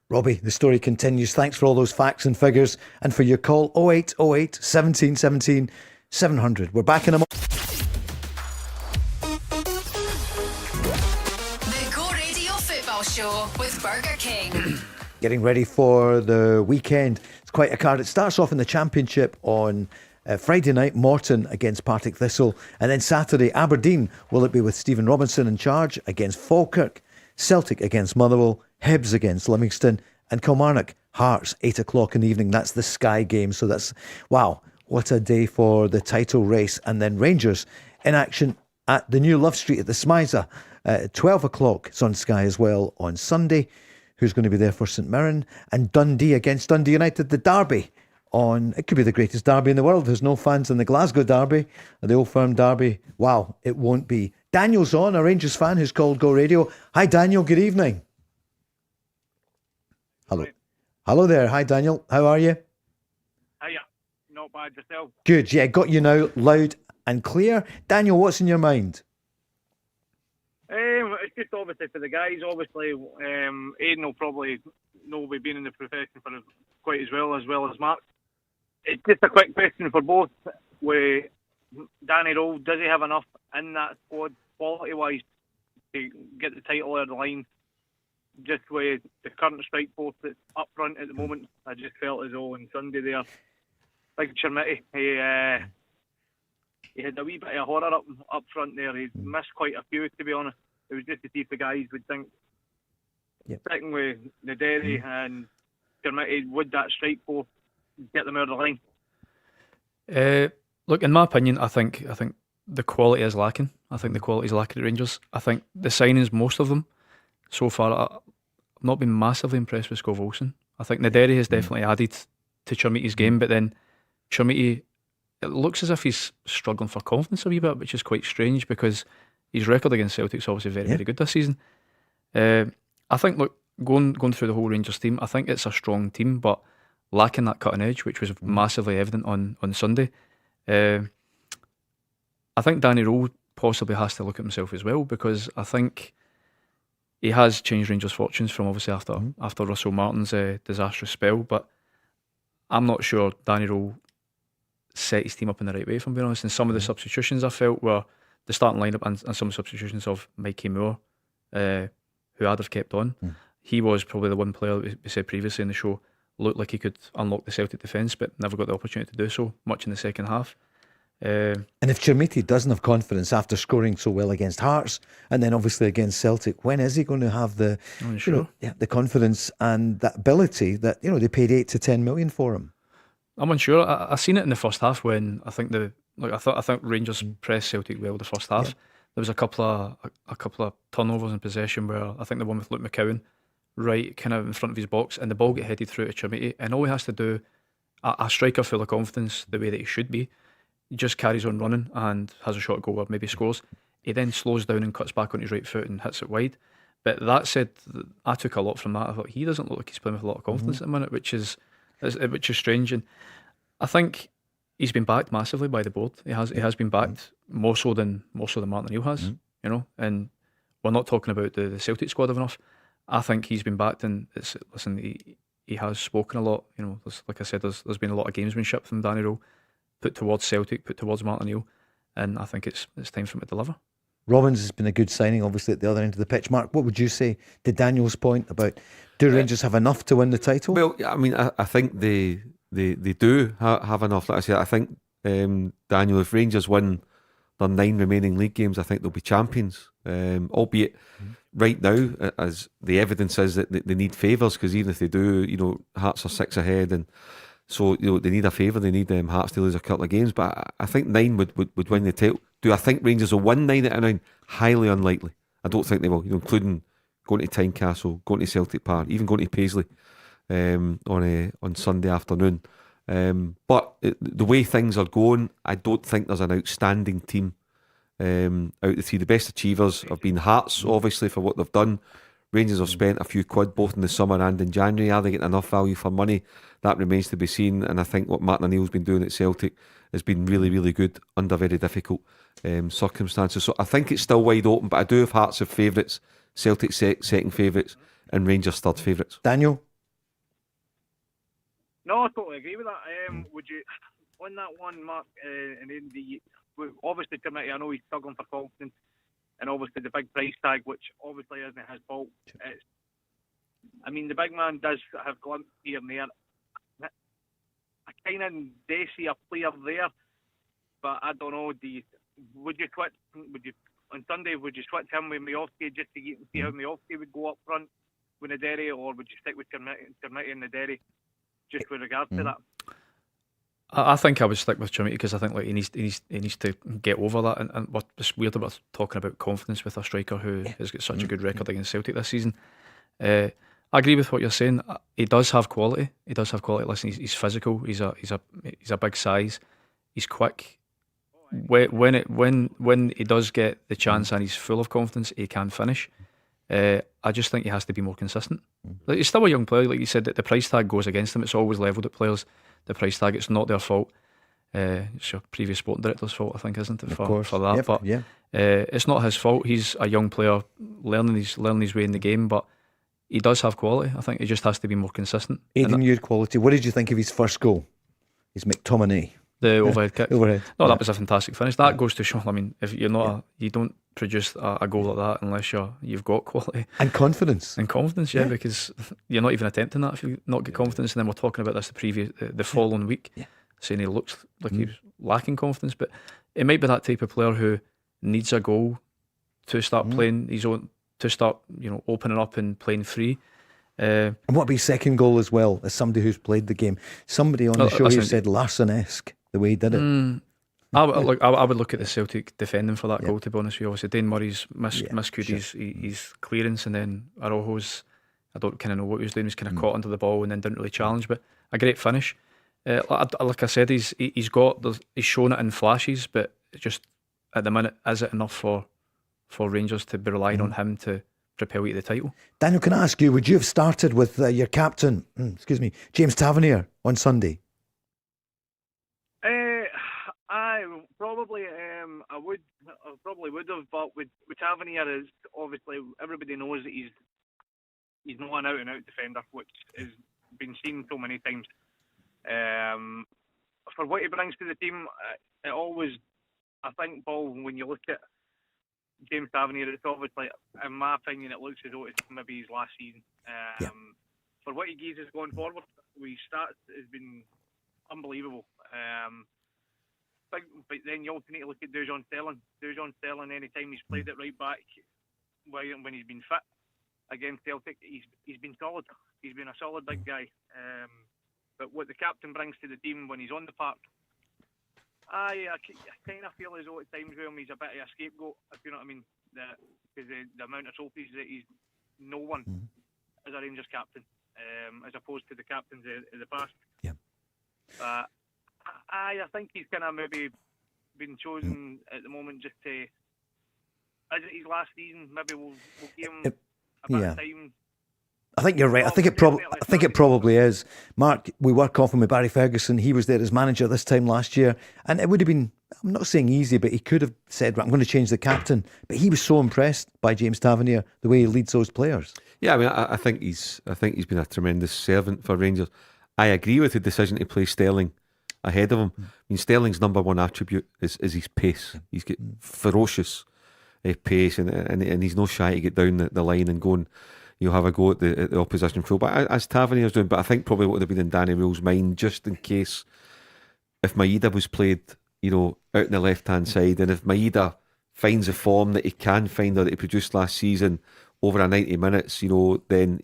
Robbie, the story continues. Thanks for all those facts and figures and for your call. 0808 17 17 700. We're back in a moment. The Go Radio Football Show with Burger King. Getting ready for the weekend. It's quite a card. It starts off in the Championship on Friday night, Morton against Partick Thistle. And then Saturday, Aberdeen, will it be with Stephen Robinson in charge, against Falkirk. Celtic against Motherwell. Hibs against Livingston. And Kilmarnock, Hearts, 8 o'clock in the evening. That's the Sky game. So that's, wow, what a day for the title race. And then Rangers in action at the new Love Street at the Smiza. 12 o'clock. It's on Sky as well on Sunday. Who's going to be there for St Mirren? And Dundee against Dundee United, the derby. It could be the greatest derby in the world. There's no fans in the Glasgow derby, the Old Firm derby. Wow, it won't be. Daniel's on, a Rangers fan who's called Go Radio. Hi, Daniel. Good evening. Hello. Hello there. Hi, Daniel. How are you? Hiya. Not bad yourself. Good. Yeah, got you now, loud and clear. Daniel, what's in your mind? It's just obviously for the guys. Obviously, Aiden will probably know we've been in the profession for quite as well as Mark. It's just a quick question for both. With Danny Röhl, does he have enough in that squad, quality-wise, to get the title out of the line? Just with the current strike force that's up front at the moment, I just felt as though on Sunday there, Big Chermiti, he had a wee bit of horror up front there. He missed quite a few, to be honest. It was just to see if the guys would think, sticking with the Derry and Chermiti, would that strike force get them out of the line? Look, in my opinion, I think the quality is lacking. I think the quality is lacking at Rangers. I think the signings, most of them, so far, I've not been massively impressed with Scott Wilson. I think Naderi has definitely added to Chermiti's game, but then Chermiti, it looks as if he's struggling for confidence a wee bit, which is quite strange because his record against Celtic is obviously very, very good this season. I think, look, going through the whole Rangers team, I think it's a strong team, but lacking that cutting edge, which was massively evident on Sunday. I think Danny Röhl possibly has to look at himself as well, because I think he has changed Rangers' fortunes from obviously after Russell Martin's disastrous spell, but I'm not sure Danny Röhl set his team up in the right way, if I'm being honest. And some of the substitutions I felt were the starting lineup and some substitutions of Mikey Moore, who I'd have kept on. He was probably the one player that we said previously in the show looked like he could unlock the Celtic defence, but never got the opportunity to do so much in the second half. And if Chermiti doesn't have confidence after scoring so well against Hearts and then obviously against Celtic, when is he going to have the the confidence and that ability that they paid 8 to 10 million for him? I'm unsure. I seen it in the first half when I think Rangers pressed Celtic well the first half. There was a couple of turnovers in possession where I think the one with Luke McCowan right kind of in front of his box, and the ball get headed through to Chermiti, and all he has to do, a striker full of confidence the way that he should be, he just carries on running and has a shot goal or maybe scores. He then slows down and cuts back on his right foot and hits it wide. But that said, I took a lot from that. I thought he doesn't look like he's playing with a lot of confidence at the minute, which is strange. And I think he's been backed massively by the board. He has been backed more so than Martin O'Neill has. And we're not talking about the Celtic squad enough. I think he's been backed, and he has spoken a lot. Like I said, there's been a lot of gamesmanship from Danny Röhl put towards Celtic, put towards Martin O'Neill, and I think it's time for him to deliver. Robbins has been a good signing, obviously, at the other end of the pitch. Mark, what would you say to Daniel's point about do Rangers have enough to win the title? Well, I mean, I think they do have enough. Like I said, I think Daniel, if Rangers win their 9 remaining league games, I think they'll be champions. Albeit right now, as the evidence is that they need favours, because even if they do, Hearts are 6 ahead, and so they need a favour. They need Hearts to lose a couple of games, but I think 9 would win the title. Do I think Rangers will win 9 out of 9? Highly unlikely. I don't think they will. Including going to Tynecastle, going to Celtic Park, even going to Paisley on Sunday afternoon. But the way things are going, I don't think there's an outstanding team out of the 3. The best achievers have been Hearts, obviously, for what they've done. Rangers have spent a few quid both in the summer and in January. Are they getting enough value for money? That remains to be seen. And I think what Martin O'Neill's been doing at Celtic has been really, really good under very difficult circumstances. So I think it's still wide open, but I do have Hearts of favourites, Celtic second favourites, and Rangers third favourites. Daniel? No, I totally agree with that. Would you, on that one, Mark, and then obviously Chermiti, I know he's struggling for confidence, and obviously the big price tag, which obviously isn't his fault. It's I mean, the big man does have glimpses here and there. I kind of do see a player there, but I don't know. Would you on Sunday? Would you switch him with Miofsky just to see how Miofsky would go up front with Naderi, or would you stick with Termiti and Naderi just with regard to that? I think I would stick with Termiti because I think he needs to get over that. And what's weird about talking about confidence with a striker who has got such a good record against Celtic this season. I agree with what you're saying. He does have quality. Listen, he's physical. He's a big size. He's quick. When he does get the chance and he's full of confidence, he can finish. I just think he has to be more consistent. Like, he's still a young player, like you said. That the price tag goes against him. It's always levelled at players. The price tag. It's not their fault. It's your previous sporting director's fault, I think, isn't it? For that, yep, but it's not his fault. He's a young player learning his way in the game, but he does have quality. I think he just has to be more consistent. Aidan, your quality. What did you think of his first goal? His McTominay. The overhead kick. That was a fantastic finish. That goes to show. I mean, if you're not, you don't produce a goal like that unless you've got quality and confidence. Because you're not even attempting that if you not get confidence. And then we're talking about this the following week, saying he looks like he's lacking confidence. But it might be that type of player who needs a goal to start playing his own, to start opening up and playing free. And what about his second goal as well? As somebody who's played the game, somebody on the show here said Larsson-esque the way he did it. I would look at the Celtic defending for that goal, to be honest with you. Obviously Dane Murray's missed his clearance, and then Araujo's, I don't kind of know what he was doing. He was kind of caught under the ball and then didn't really challenge, but a great finish. Like I said, he's shown it in flashes, but just at the minute, is it enough for Rangers to be relying on him to propel you to the title? Daniel, can I ask you, would you have started with your captain, James Tavernier on Sunday? I probably would have, but with Tavernier, is obviously everybody knows that he's not an out and out defender, which has been seen so many times. For what he brings to the team, it always, I think, Paul, when you look at James Tavernier, it's obviously, in my opinion, it looks as though it's maybe his last season. For what he gives us going forward, his stats has been unbelievable. But then you also need to look at Dujon Sterling. Dujon Sterling, any time he's played at right back, when he's been fit against Celtic, he's been solid. He's been a solid big guy. But what the captain brings to the team when he's on the park, I kind of feel as though at times with him he's a bit of a scapegoat, if you know what I mean. Because the amount of trophies that he's no one as a Rangers captain, as opposed to the captains of the past. I think he's kind of maybe been chosen at the moment just to, as it his last season, maybe we'll give him a bit of time. I think you're right. I think it probably is. Mark, we work often with Barry Ferguson. He was there as manager this time last year, and it would have been, I'm not saying easy, but he could have said, right, I'm going to change the captain. But he was so impressed by James Tavernier, the way he leads those players. Yeah, I mean, I think he's been a tremendous servant for Rangers. I agree with the decision to play Sterling ahead of him. I mean, Sterling's number one attribute is his pace. He's got ferocious pace, and he's no shy to get down the line and go and have a go at the opposition fullback, as Tavernier's doing. But I think probably what would have been in Danny Röhl's mind, just in case, if Maeda was played, out in the left hand side, and if Maeda finds a form that he can find or that he produced last season over a 90 minutes, then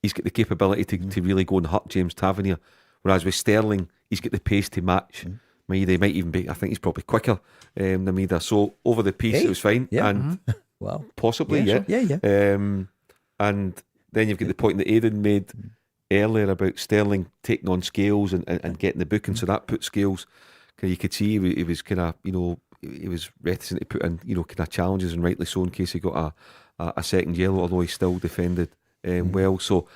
he's got the capability to really go and hurt James Tavernier. Whereas with Sterling, he's got the pace to match Maeda. He might even be, I think he's probably quicker than Maeda. So over the piece, it was fine. Yeah. And well, possibly, and then you've got the point that Aiden made earlier about Sterling taking on Scales and getting the booking. So that put Scales, you could see he was kind of, he was reticent to put in, kind of challenges, and rightly so, in case he got a second yellow, although he still defended well. So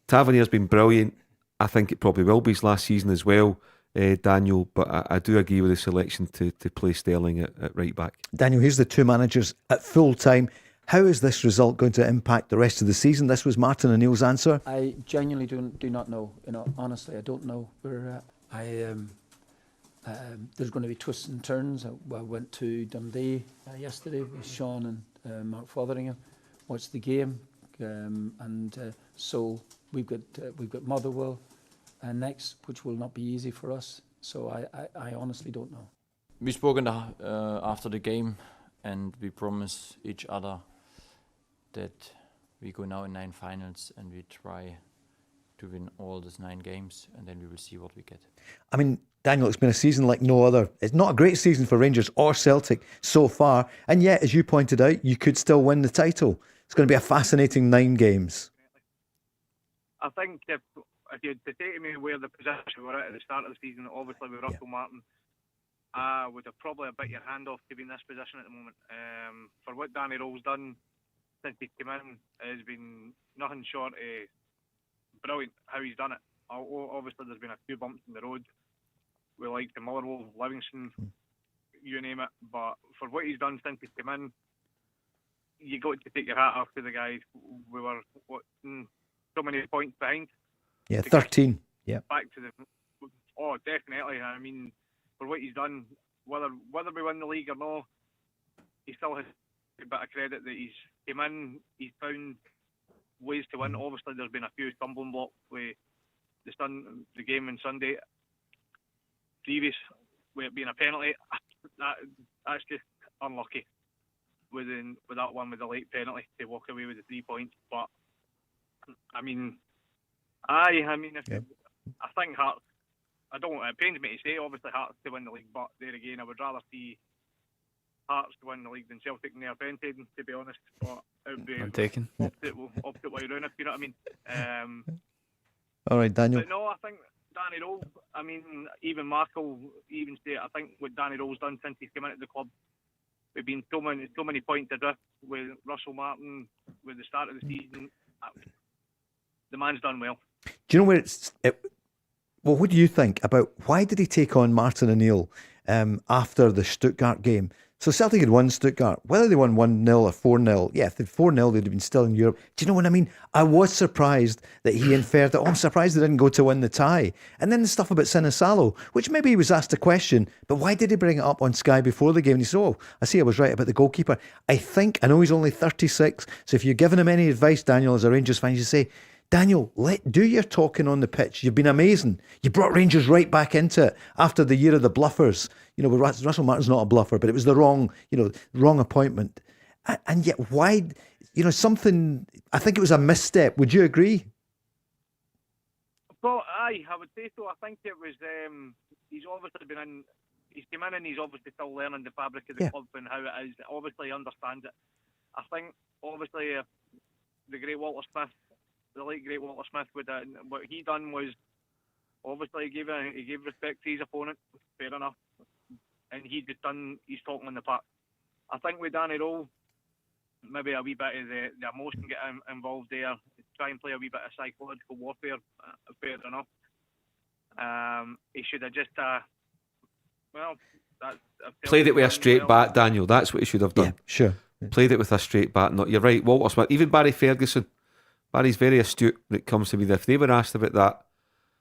Tavernier's been brilliant. I think it probably will be his last season as well, Daniel, but I do agree with the selection to play Sterling at right back. Daniel, here's the two managers at full time. How is this result going to impact the rest of the season? This was Martin O'Neill's answer. I genuinely do not know. Honestly, I don't know where there's going to be twists and turns. I went to Dundee yesterday with Sean and Mark Fotheringham, watched the game. So we've got Motherwell next, which will not be easy for us. So I honestly don't know. We spoke after the game, and we promise each other that we go now in 9 finals and we try to win all those 9 games, and then we will see what we get. I mean, Daniel, it's been a season like no other. It's not a great season for Rangers or Celtic so far, and yet, as you pointed out, you could still win the title. It's going to be a fascinating 9 games. I think if you'd say to me where the position we were at the start of the season, obviously with Russell Martin, I would have probably a bit your hand off to be in this position at the moment. For what Danny Röhl's done since he came in has been nothing short of brilliant how he's done it. Obviously there's been a few bumps in the road with like the Motherwell, Livingston, you name it, but for what he's done since he came in, you got to take your hat off to the guys. We were so many points behind. Yeah, 13. Yeah. Back to definitely. I mean, for what he's done, whether we win the league or not, he still has a bit of credit that he's came in, he's found ways to win. Obviously, there's been a few stumbling blocks with the game on Sunday. Previous, with it being a penalty, that's just unlucky. With that one with the late penalty to walk away with the 3 points, but I mean, I think Hearts. It pains me to say, obviously Hearts to win the league, but there again, I would rather see Hearts to win the league than Celtic and Aberdeen, to be honest. But it would be opposite way around, if you know what I mean. All right, Daniel. But no, I think Danny Röhl. I mean, even Markle even say I think what Danny Röhl's done since he's come into the club. We've been so many points adrift with Russell Martin with the start of the season. The man's done well. Do you know where well, what do you think about why did he take on Martin O'Neill after the Stuttgart game? So Celtic had won Stuttgart. Whether they won 1-0 or 4-0, yeah, if they'd 4-0, they'd have been still in Europe. Do you know what I mean? I was surprised that he inferred that, I'm surprised they didn't go to win the tie. And then the stuff about Sinisalo, which maybe he was asked a question, but why did he bring it up on Sky before the game? And he said, I see I was right about the goalkeeper. I know he's only 36, so if you're giving him any advice, Daniel, as a Rangers fan, you say, Daniel, do your talking on the pitch. You've been amazing. You brought Rangers right back into it after the year of the bluffers. You know, Russell Martin's not a bluffer, but it was the wrong appointment. And yet, why? You know, something. I think it was a misstep. Would you agree? Well, I would say so. I think it was. He's obviously been in. He's come in and he's obviously still learning the fabric of the club and how it is. Obviously, he understands it. I think obviously the great Walter Smith. The late great Walter Smith, what he done was obviously he gave respect to his opponent, fair enough, and he just done his talking on the park. I think with Danny Röhl, maybe a wee bit of the emotion get involved there, try and play a wee bit of psychological warfare, fair enough. He should have just played it with a straight bat, Daniel. That's what he should have done. Yeah, sure. Played it with a straight bat. You're right, Walter Smith, even Barry Ferguson. Barry's very astute when it comes to me. If they were asked about that,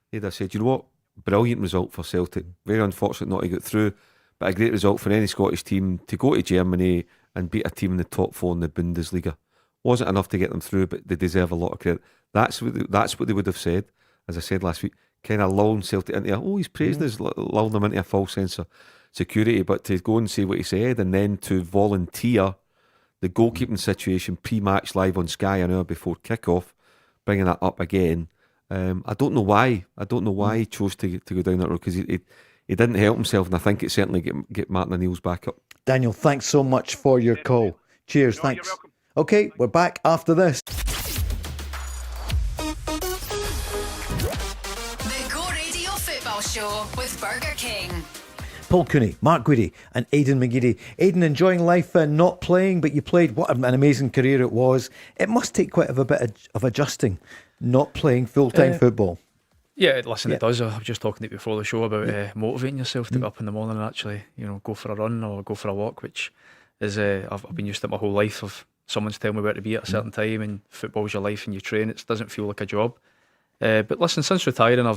they'd have said, you know what, brilliant result for Celtic. Very unfortunate not to get through, but a great result for any Scottish team to go to Germany and beat a team in the top 4 in the Bundesliga. Wasn't enough to get them through, but they deserve a lot of credit. That's what they would have said, as I said last week, kind of lulling Celtic into he's praising us, lulling them into a false sense of security, but to go and say what he said and then to volunteer the goalkeeping situation pre-match live on Sky an hour before kick-off, bringing that up again. I don't know why. He chose to go down that road, because he didn't help himself, and I think it certainly get Martin O'Neill's back up. Daniel, thanks so much for your call. Cheers, thanks. You're welcome. Okay, we're back after this. The Go Radio Football Show with Burger King. Paul Cooney, Mark Guidi and Aiden McGeady. Aiden, enjoying life, not playing, but you played. What an amazing career it was. It must take quite a bit of adjusting, not playing full-time football. Yeah, listen, it does. I was just talking to you before the show about motivating yourself to get up in the morning and actually, go for a run or go for a walk, which is, I've been used to it my whole life of someone's telling me where to be at a certain time, and football's your life and you train. It doesn't feel like a job. But listen, since retiring,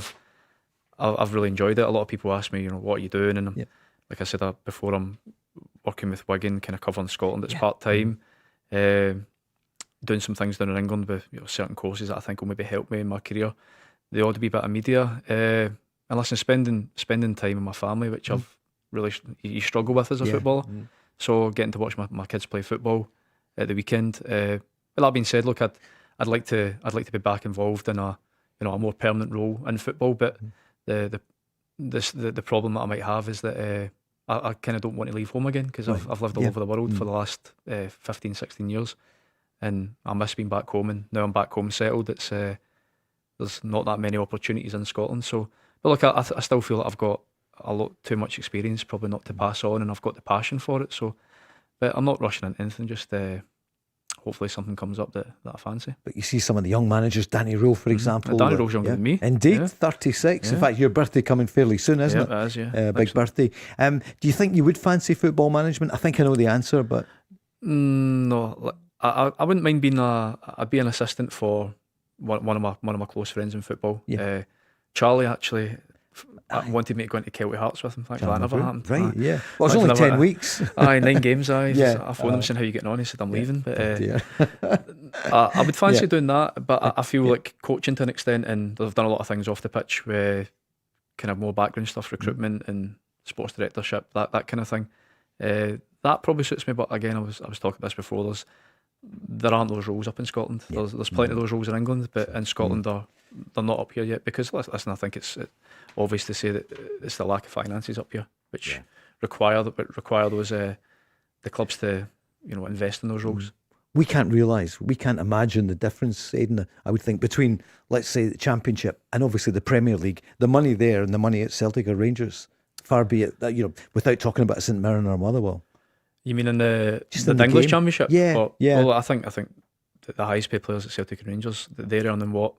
I've really enjoyed it. A lot of people ask me, what are you doing? And like I said before, I'm working with Wigan, kind of covering Scotland. It's part-time. doing some things down in England with certain courses that I think will maybe help me in my career. The odd wee bit of media, and listen, spending time with my family, which I've really you struggle with as a footballer. So getting to watch my kids play football at the weekend. But that being said, look, I'd like to be back involved in a more permanent role in football. But the problem that I might have is that I kind of don't want to leave home again, because I've lived all over the world for the last 15, 16 years, and I miss being back home. And now I'm back home settled. It's there's not that many opportunities in Scotland. So, but look, I still feel that I've got a lot too much experience, probably not to pass on, and I've got the passion for it. So, but I'm not rushing into anything. Just hopefully something comes up that I fancy. But you see some of the young managers, Danny Röhl, for example. Danny Röhl's younger than me. Indeed, 36. In fact, your birthday coming fairly soon, isn't it? Yeah, it is, big birthday. Do you think you would fancy football management? I think I know the answer, but... No, I wouldn't mind being I'd be an assistant for one of my close friends in football. Charlie actually wanted me to go into Celtic Hearts with him. In fact, that never happened. Right, yeah. Well, it's only 10 weeks. 9 games. I phoned him saying, how you getting on? He said, I'm leaving. But I would fancy doing that, but I feel like coaching to an extent, and they've done a lot of things off the pitch with kind of more background stuff, recruitment and sports directorship, that kind of thing. That probably suits me, but again, I was talking about this before, there aren't those roles up in Scotland. There's plenty of those roles in England, but in Scotland they're not up here yet, because listen, I think it's obvious to say that it's the lack of finances up here, which require those the clubs to invest in those roles. We can't imagine the difference, Aidan, I would think, between, let's say, the Championship and obviously the Premier League. The money there and the money at Celtic or Rangers, far be it that, without talking about St Mirren or Motherwell. You mean in the English Championship? Yeah. Well, I think the highest paid players at Celtic and Rangers, they're earning what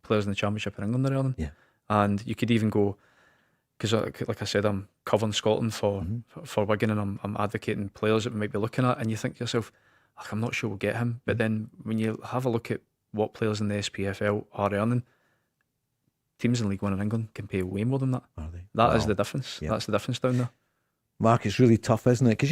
players in the Championship in England are earning. Yeah. And you could even go, because like I said, I'm covering Scotland for Wigan, and I'm advocating players that we might be looking at, and you think to yourself, I'm not sure we'll get him. But then when you have a look at what players in the SPFL are earning, teams in League One in England can pay way more than that. Are they? That is the difference. Yeah. That's the difference down there. Mark, it's really tough, isn't it? Because,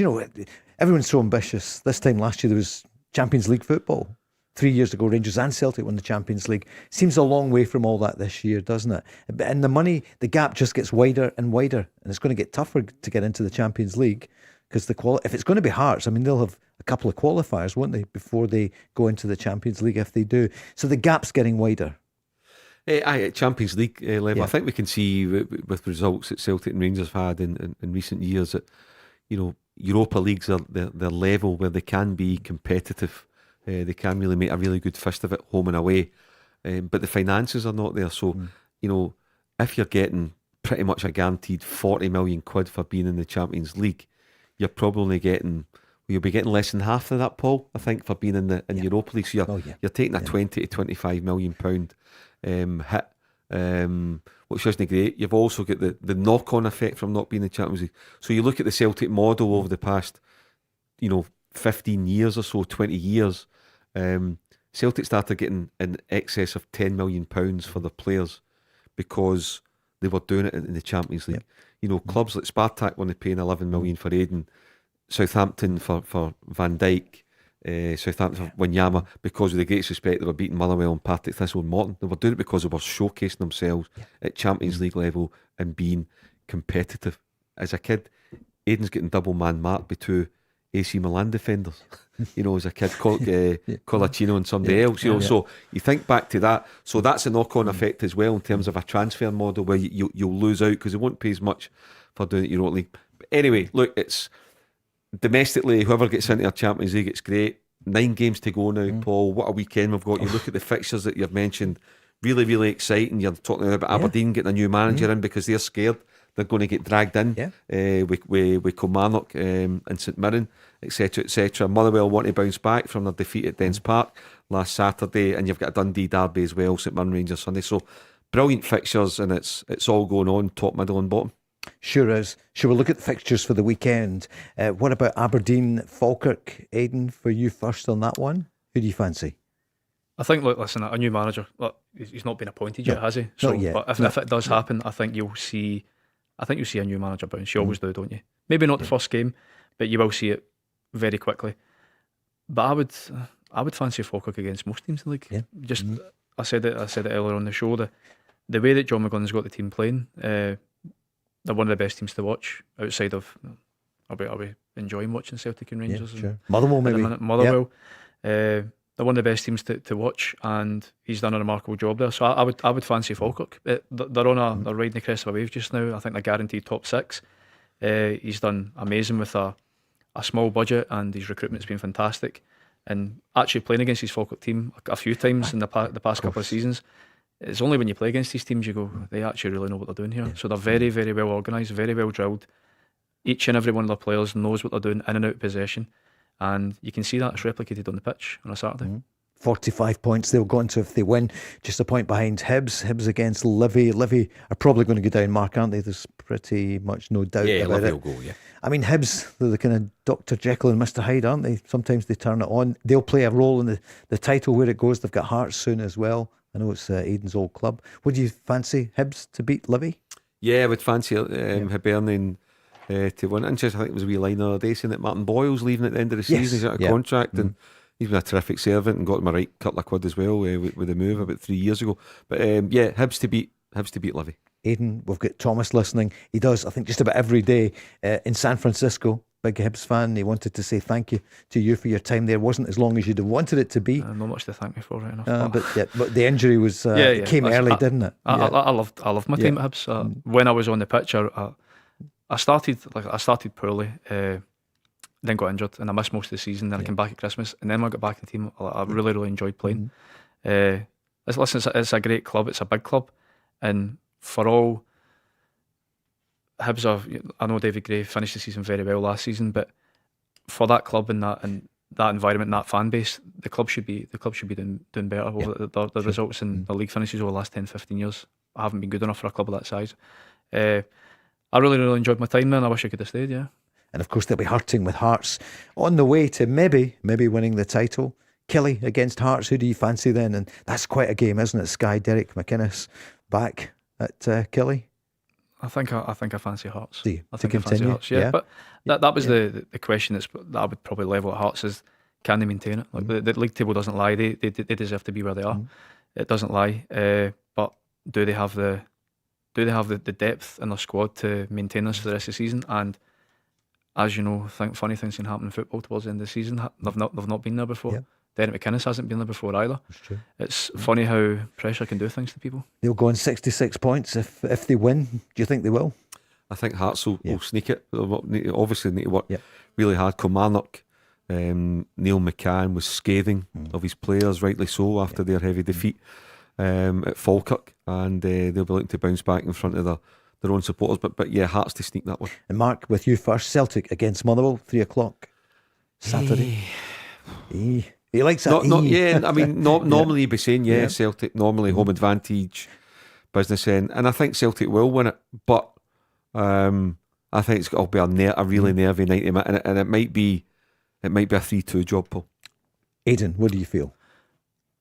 everyone's so ambitious. This time last year, there was Champions League football. 3 years ago, Rangers and Celtic won the Champions League. Seems a long way from all that this year, doesn't it? And the money, the gap just gets wider and wider. And it's going to get tougher to get into the Champions League, because if it's going to be Hearts, they'll have a couple of qualifiers, won't they, before they go into the Champions League, if they do. So the gap's getting wider. At Champions League level, I think we can see with results that Celtic and Rangers have had in recent years that Europa Leagues are their level where they can be competitive. They can really make a really good fist of it home and away, but the finances are not there. So if you're getting pretty much a guaranteed 40 million quid for being in the Champions League, you're probably you'll be getting less than half of that, Paul, I think, for being in Europa League. So you're taking a 20 to 25 million pound hit, which isn't great. You've also got the knock-on effect from not being in the Champions League. So you look at the Celtic model over the past 15 years or so, 20 years, Celtic started getting in excess of £10 million for their players because they were doing it in the Champions League. Clubs like Spartak were paying 11 million for Aiden, Southampton for Van Dijk, Southampton for Wanyama, because with the greatest respect, they were beating Motherwell and Partick Thistle and Morton. They were doing it because they were showcasing themselves at Champions League level and being competitive. As a kid, Aiden's getting double man marked by two AC Milan defenders. As a kid, Colacino and somebody else. So you think back to that. So that's a knock-on effect as well in terms of a transfer model where you'll lose out because they won't pay as much for doing it Europa League. But anyway, look, it's domestically, whoever gets into our Champions League, it's great. 9 games to go now, Paul. What a weekend we've got. You look at the fixtures that you've mentioned, really, really exciting. You're talking about Aberdeen getting a new manager in because they're scared they're going to get dragged in with Kilmarnock and St Mirren, etc, etc. Motherwell want to bounce back from their defeat at Dens Park last Saturday, and you've got a Dundee derby as well, St Mirren Rangers Sunday. So brilliant fixtures, and it's all going on, top, middle and bottom. Sure is. Shall we look at the fixtures for the weekend? What about Aberdeen, Falkirk? Aiden, for you first on that one. Who do you fancy? I think, listen, a new manager, he's not been appointed yet, has he? So, not yet. But if it does happen, I think you'll see a new manager bounce. You always do, don't you? Maybe not the first game, but you will see it very quickly. But I would fancy Falkirk against most teams in the league. Just I said it earlier on the show. The way that John McGlynn's got the team playing, they're one of the best teams to watch outside of. Are we enjoying watching Celtic and Rangers? Yeah, sure. Motherwell maybe. Motherwell. They're one of the best teams to watch, and he's done a remarkable job there. So I would fancy Falkirk. They're riding the crest of a wave just now. I think they're guaranteed top 6. He's done amazing with a small budget, and his recruitment's been fantastic. And actually playing against his Falkirk team a few times in the past couple of seasons, it's only when you play against these teams you go, they actually really know what they're doing here. So they're very, very well organised, very well drilled. Each and every one of their players knows what they're doing in and out of possession, and you can see that it's replicated on the pitch on a Saturday. 45 points they'll go into if they win, just a point behind Hibs against Livy. Livy are probably going to go down, Mark, aren't they? There's pretty much no doubt about Livy it. will go, yeah. I mean, Hibs, they're the kind of Dr. Jekyll and Mr. Hyde, aren't they? Sometimes they turn it on. They'll play a role in the title where it goes. They've got Hearts soon as well. I know it's Aiden's old club. Would you fancy Hibs to beat Livy? Yeah, I would fancy Hibernian to win. Interesting, I think it was a wee line the other day saying that Martin Boyle's leaving at the end of the season. He's out of contract and he's been a terrific servant and got him a right couple of quid as well with the move about 3 years ago. But Hibs to beat Livy. Aidan, we've got Thomas listening. He does, I think, just about every day in San Francisco. Big Hibs fan. He wanted to say thank you to you for your time there. It wasn't as long as you'd have wanted it to be. Not much to thank me for right enough. But the injury was came early, didn't it? I loved my time at Hibs. When I was on the pitch, I started poorly, then got injured, and I missed most of the season. Then I came back at Christmas, and then when I got back in the team, I really, really enjoyed playing. It's a great club. It's a big club, and for all Hibs I know David Gray finished the season very well last season, but for that club and that environment and that fan base, the club should be doing better. The results in the league finishes over the last 10-15 years haven't been good enough for a club of that size. I really, really enjoyed my time there, and I wish I could have stayed. Yeah. And of course they'll be hurting with Hearts on the way to maybe winning the title. Killie against Hearts, who do you fancy then? And that's quite a game, isn't it? Sky, Derek McInnes back at Killie. I think I fancy Hearts. Do you? I think I fancy Hearts. Yeah. But that was the question that I would probably level at Hearts is, can they maintain it? Like the league table doesn't lie. They deserve to be where they are. It doesn't lie. But do they have the depth in their squad to maintain this for the rest of the season? And as you know, funny things can happen in football towards the end of the season. They've not been there before. Yeah. Derek McInnes hasn't been there before either. That's true. It's funny how pressure can do things to people. They'll go on 66 points if they win. Do you think they will? I think Hearts will sneak it. They'll obviously need to work really hard. Kilmarnock, Neil McCann was scathing of his players, rightly so, after their heavy defeat at Falkirk, and they'll be looking to bounce back in front of their own supporters. But Hearts to sneak that one. And Mark, with you first, Celtic against Motherwell, 3:00 Saturday. He likes that. I mean, normally you'd be saying, Celtic, normally home advantage, business end. And I think Celtic will win it. But I think it's got to be a really nervy 90 minutes. And it might be a 3-2 job, Paul. Aidan, what do you feel?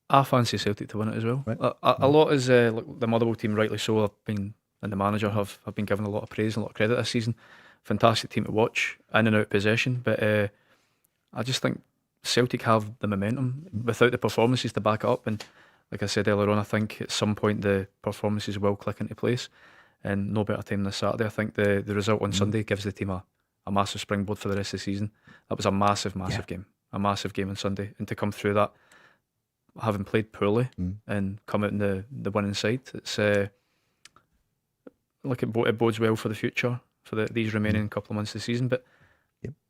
I fancy Celtic to win it as well. Right. A lot is the Motherwell team, rightly so, and the manager have been given a lot of praise and a lot of credit this season. Fantastic team to watch, in and out of possession. But I just think Celtic have the momentum without the performances to back it up, and like I said earlier on, I think at some point the performances will click into place, and no better time than Saturday. I think the result on Sunday gives the team a massive springboard for the rest of the season. That was a massive game on Sunday, and to come through that having played poorly and come out in the winning side, it's it bodes well for the future for these remaining couple of months of the season. But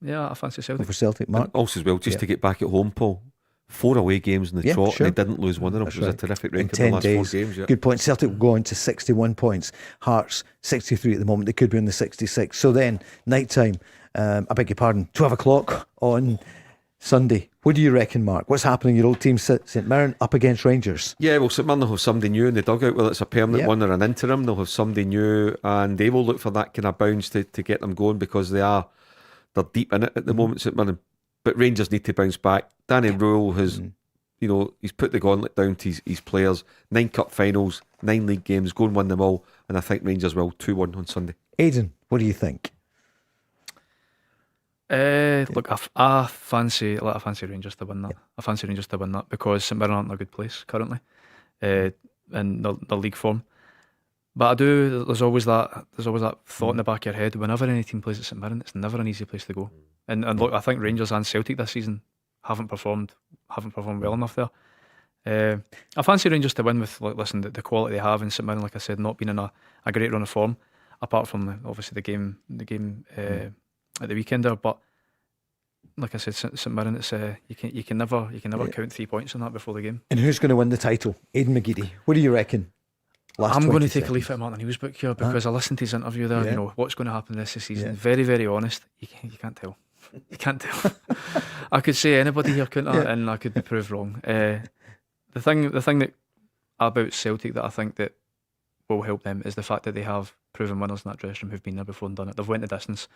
I fancy Celtic. For Celtic, Mark. And also as well, just to get back at home, Paul, 4 away games in the trot, and they didn't lose one of them. That's it was right. a terrific record in 10 the last days. 4 games. Yeah. Good point. Celtic will go on to 61 points. Hearts 63 at the moment. They could be in the 66. So then, night time, I beg your pardon, 12:00 on Sunday. What do you reckon, Mark? What's happening? Your old team, St Mirren, up against Rangers. Yeah, well, St Mirren will have somebody new in the dugout, whether it's a permanent one or an interim. They'll have somebody new, and they will look for that kind of bounce to get them going, because they're deep in it at the moment, St Mirren. But Rangers need to bounce back. Danny Röhl has, he's put the gauntlet down to his players. 9 cup finals, 9 league games, go and win them all, and I think Rangers will 2-1 on Sunday. Aidan, what do you think? Look, I fancy Rangers to win that. I fancy Rangers to win that because St Mirren aren't in a good place currently in the league form. But I do. There's always that thought in the back of your head. Whenever any team plays at St Mirren, it's never an easy place to go. And look, I think Rangers and Celtic this season haven't performed well enough there. I fancy Rangers to win with the quality they have in St Mirren. Like I said, not being in a great run of form, apart from obviously the game at the weekend there. But like I said, St Mirren, it's you can never count 3 points on that before the game. And who's going to win the title? Aiden McGeady. What do you reckon? I'm going to take a leaf out of Martin Hughes' book here because I listened to his interview there. You know what's going to happen this season. Very, very honest. You can't tell. You can't tell. I could say anybody here, couldn't I? And I could be proved wrong. The thing that about Celtic that I think that will help them is the fact that they have proven winners in that dressing room who've been there before and done it. They've went the distance.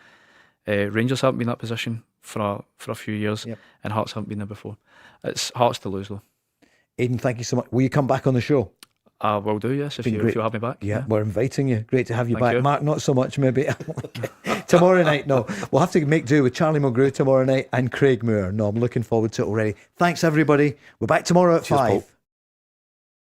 Rangers haven't been in that position for a few years, and Hearts haven't been there before. It's Hearts to lose though. Aidan, thank you so much. Will you come back on the show? I will do, yes, if you'll have me back. Yeah, we're inviting you. Great to have you back. You. Mark, not so much maybe. Tomorrow night, no. We'll have to make do with Charlie Mulgrew tomorrow night and Craig Moore. No, I'm looking forward to it already. Thanks, everybody. We're back tomorrow at 5. Paul.